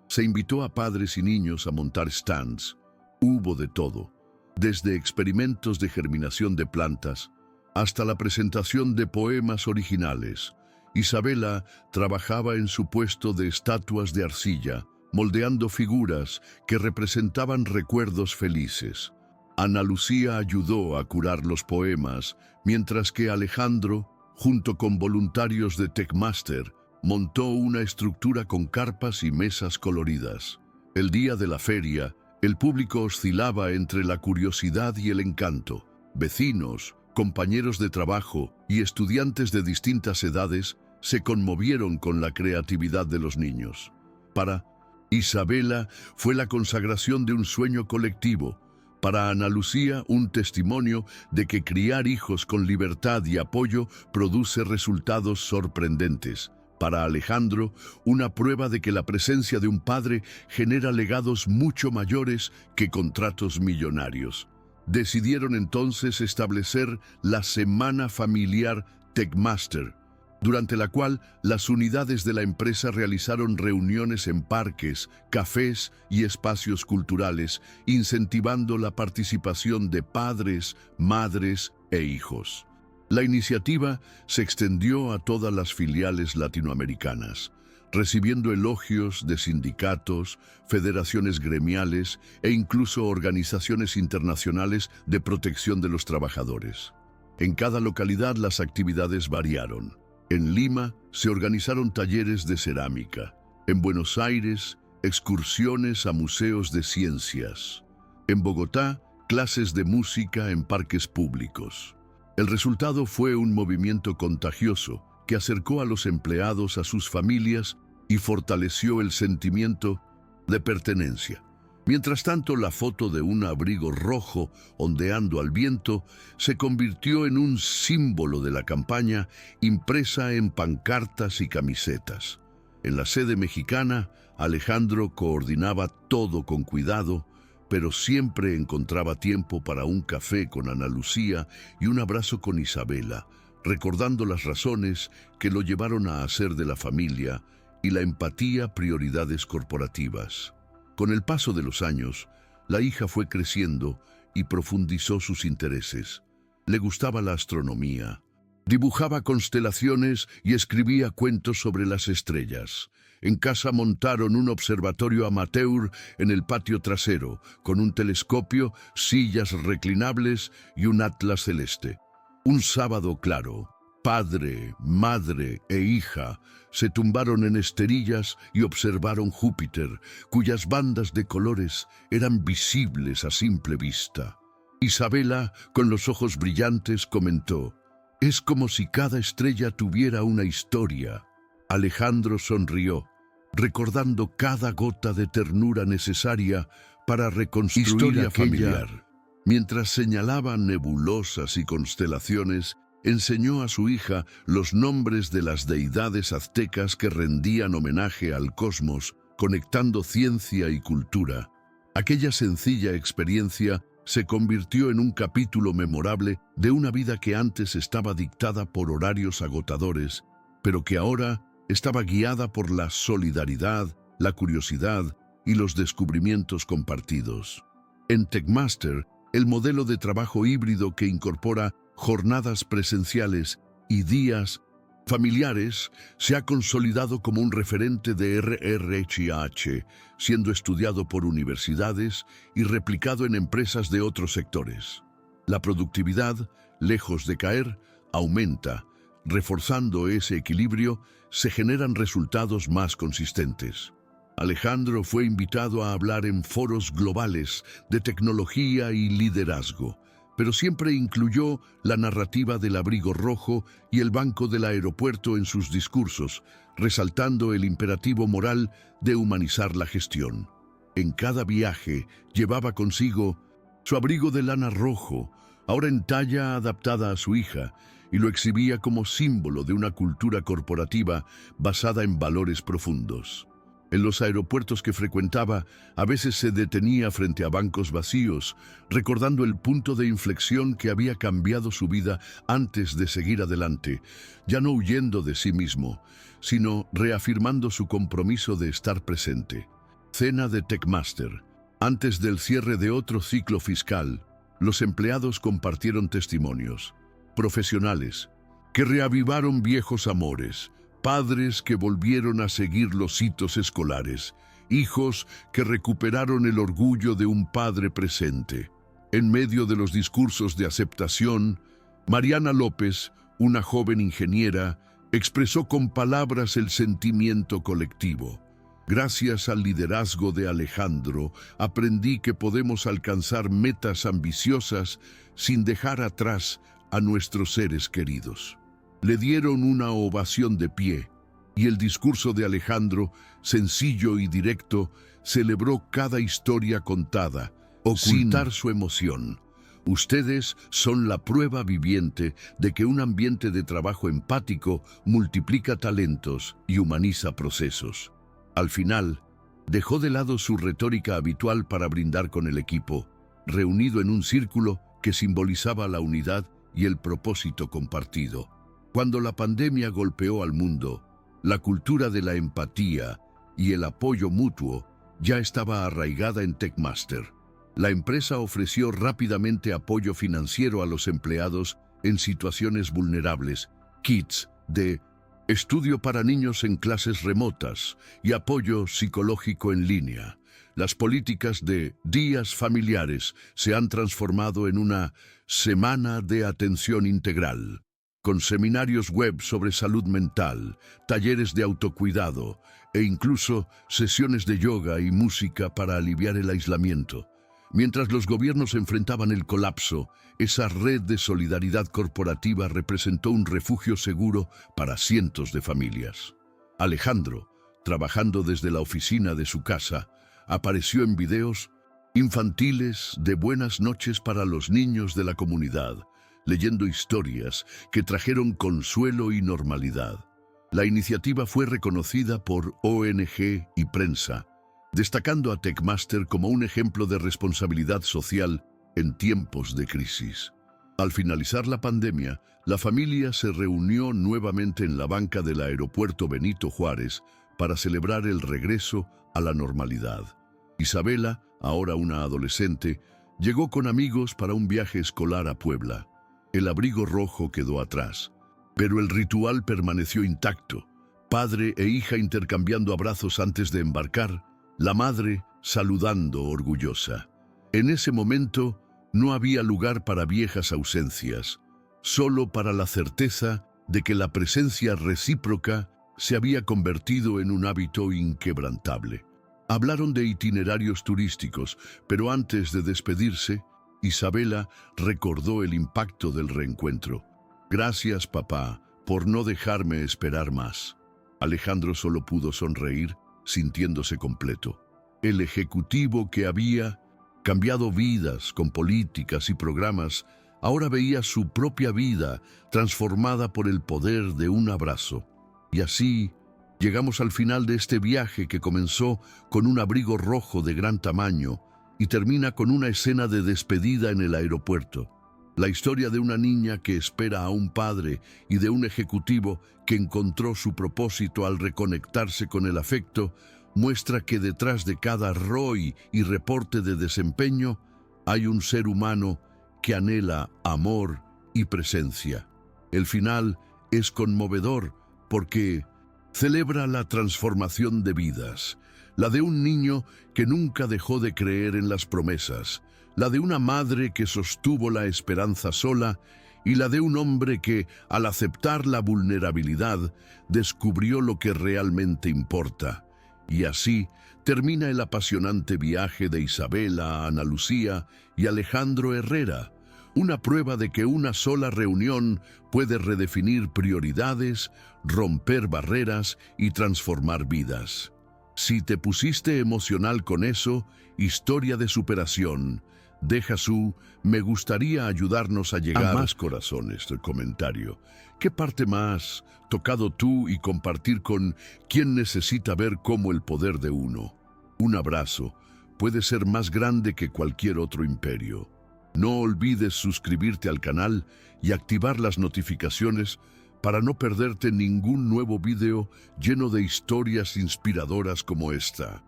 Se invitó a padres y niños a montar stands. Hubo de todo, desde experimentos de germinación de plantas hasta la presentación de poemas originales. Isabela trabajaba en su puesto de estatuas de arcilla, moldeando figuras que representaban recuerdos felices. Ana Lucía ayudó a curar los poemas, mientras que Alejandro, junto con voluntarios de Techmaster, montó una estructura con carpas y mesas coloridas. El día de la feria, el público oscilaba entre la curiosidad y el encanto. Vecinos, compañeros de trabajo y estudiantes de distintas edades se conmovieron con la creatividad de los niños. Para Isabela fue la consagración de un sueño colectivo. Para Ana Lucía, un testimonio de que criar hijos con libertad y apoyo produce resultados sorprendentes. Para Alejandro, una prueba de que la presencia de un padre genera legados mucho mayores que contratos millonarios. Decidieron entonces establecer la Semana Familiar Techmaster, durante la cual las unidades de la empresa realizaron reuniones en parques, cafés y espacios culturales, incentivando la participación de padres, madres e hijos. La iniciativa se extendió a todas las filiales latinoamericanas, recibiendo elogios de sindicatos, federaciones gremiales e incluso organizaciones internacionales de protección de los trabajadores. En cada localidad las actividades variaron. En Lima se organizaron talleres de cerámica. En Buenos Aires, excursiones a museos de ciencias. En Bogotá, clases de música en parques públicos. El resultado fue un movimiento contagioso que acercó a los empleados a sus familias y fortaleció el sentimiento de pertenencia. Mientras tanto, la foto de un abrigo rojo ondeando al viento se convirtió en un símbolo de la campaña impresa en pancartas y camisetas. En la sede mexicana, Alejandro coordinaba todo con cuidado, pero siempre encontraba tiempo para un café con Ana Lucía y un abrazo con Isabela, recordando las razones que lo llevaron a hacer de la familia y la empatía prioridades corporativas. Con el paso de los años, la hija fue creciendo y profundizó sus intereses. Le gustaba la astronomía, dibujaba constelaciones y escribía cuentos sobre las estrellas. En casa montaron un observatorio amateur en el patio trasero, con un telescopio, sillas reclinables y un atlas celeste. Un sábado claro, padre, madre e hija se tumbaron en esterillas y observaron Júpiter, cuyas bandas de colores eran visibles a simple vista. Isabela, con los ojos brillantes, comentó: «Es como si cada estrella tuviera una historia». Alejandro sonrió, recordando cada gota de ternura necesaria para reconstruir historia familiar. Mientras señalaba nebulosas y constelaciones, enseñó a su hija los nombres de las deidades aztecas que rendían homenaje al cosmos, conectando ciencia y cultura. Aquella sencilla experiencia se convirtió en un capítulo memorable de una vida que antes estaba dictada por horarios agotadores, pero que ahora estaba guiada por la solidaridad, la curiosidad y los descubrimientos compartidos. En Techmaster, el modelo de trabajo híbrido que incorpora jornadas presenciales y días familiares se ha consolidado como un referente de RRHH, siendo estudiado por universidades y replicado en empresas de otros sectores. La productividad, lejos de caer, aumenta. Reforzando ese equilibrio, se generan resultados más consistentes. Alejandro fue invitado a hablar en foros globales de tecnología y liderazgo, pero siempre incluyó la narrativa del abrigo rojo y el banco del aeropuerto en sus discursos, resaltando el imperativo moral de humanizar la gestión. En cada viaje llevaba consigo su abrigo de lana rojo, ahora en talla adaptada a su hija, y lo exhibía como símbolo de una cultura corporativa basada en valores profundos. En los aeropuertos que frecuentaba, a veces se detenía frente a bancos vacíos, recordando el punto de inflexión que había cambiado su vida antes de seguir adelante, ya no huyendo de sí mismo, sino reafirmando su compromiso de estar presente. Cena de Techmaster. Antes del cierre de otro ciclo fiscal, los empleados compartieron testimonios. Profesionales que reavivaron viejos amores, padres que volvieron a seguir los hitos escolares, hijos que recuperaron el orgullo de un padre presente. En medio de los discursos de aceptación, Mariana López, una joven ingeniera, expresó con palabras el sentimiento colectivo. Gracias al liderazgo de Alejandro, aprendí que podemos alcanzar metas ambiciosas sin dejar atrás a nuestros seres queridos. Le dieron una ovación de pie, y el discurso de Alejandro, sencillo y directo, celebró cada historia contada, ocultar su emoción. Ustedes son la prueba viviente de que un ambiente de trabajo empático multiplica talentos y humaniza procesos. Al final, dejó de lado su retórica habitual para brindar con el equipo, reunido en un círculo que simbolizaba la unidad y el propósito compartido. Cuando la pandemia golpeó al mundo, la cultura de la empatía y el apoyo mutuo ya estaba arraigada en Techmaster. La empresa ofreció rápidamente apoyo financiero a los empleados en situaciones vulnerables, kits de estudio para niños en clases remotas y apoyo psicológico en línea. Las políticas de días familiares se han transformado en una semana de atención integral, con seminarios web sobre salud mental, talleres de autocuidado e incluso sesiones de yoga y música para aliviar el aislamiento. Mientras los gobiernos enfrentaban el colapso, esa red de solidaridad corporativa representó un refugio seguro para cientos de familias. Alejandro, trabajando desde la oficina de su casa, apareció en videos infantiles de buenas noches para los niños de la comunidad, leyendo historias que trajeron consuelo y normalidad. La iniciativa fue reconocida por ONG y prensa, destacando a Techmaster como un ejemplo de responsabilidad social en tiempos de crisis. Al finalizar la pandemia, la familia se reunió nuevamente en la banca del aeropuerto Benito Juárez para celebrar el regreso a la normalidad. Isabela, ahora una adolescente, llegó con amigos para un viaje escolar a Puebla. El abrigo rojo quedó atrás, pero el ritual permaneció intacto. Padre e hija intercambiando abrazos antes de embarcar, la madre saludando orgullosa. En ese momento no había lugar para viejas ausencias, solo para la certeza de que la presencia recíproca se había convertido en un hábito inquebrantable. Hablaron de itinerarios turísticos, pero antes de despedirse, Isabela recordó el impacto del reencuentro. Gracias, papá, por no dejarme esperar más. Alejandro solo pudo sonreír, sintiéndose completo. El ejecutivo que había cambiado vidas con políticas y programas, ahora veía su propia vida transformada por el poder de un abrazo. Y así llegamos al final de este viaje que comenzó con un abrigo rojo de gran tamaño y termina con una escena de despedida en el aeropuerto. La historia de una niña que espera a un padre y de un ejecutivo que encontró su propósito al reconectarse con el afecto muestra que detrás de cada ROI y reporte de desempeño hay un ser humano que anhela amor y presencia. El final es conmovedor porque celebra la transformación de vidas, la de un niño que nunca dejó de creer en las promesas, la de una madre que sostuvo la esperanza sola y la de un hombre que, al aceptar la vulnerabilidad, descubrió lo que realmente importa. Y así termina el apasionante viaje de Isabela, Ana Lucía y Alejandro Herrera, una prueba de que una sola reunión puede redefinir prioridades, romper barreras y transformar vidas. Si te pusiste emocional con eso, historia de superación, deja su me gustaría ayudarnos a llegar a más corazones del comentario. ¿Qué parte más tocado tú y compartir con quien necesita ver cómo el poder de uno? Un abrazo puede ser más grande que cualquier otro imperio. No olvides suscribirte al canal y activar las notificaciones para no perderte ningún nuevo video lleno de historias inspiradoras como esta.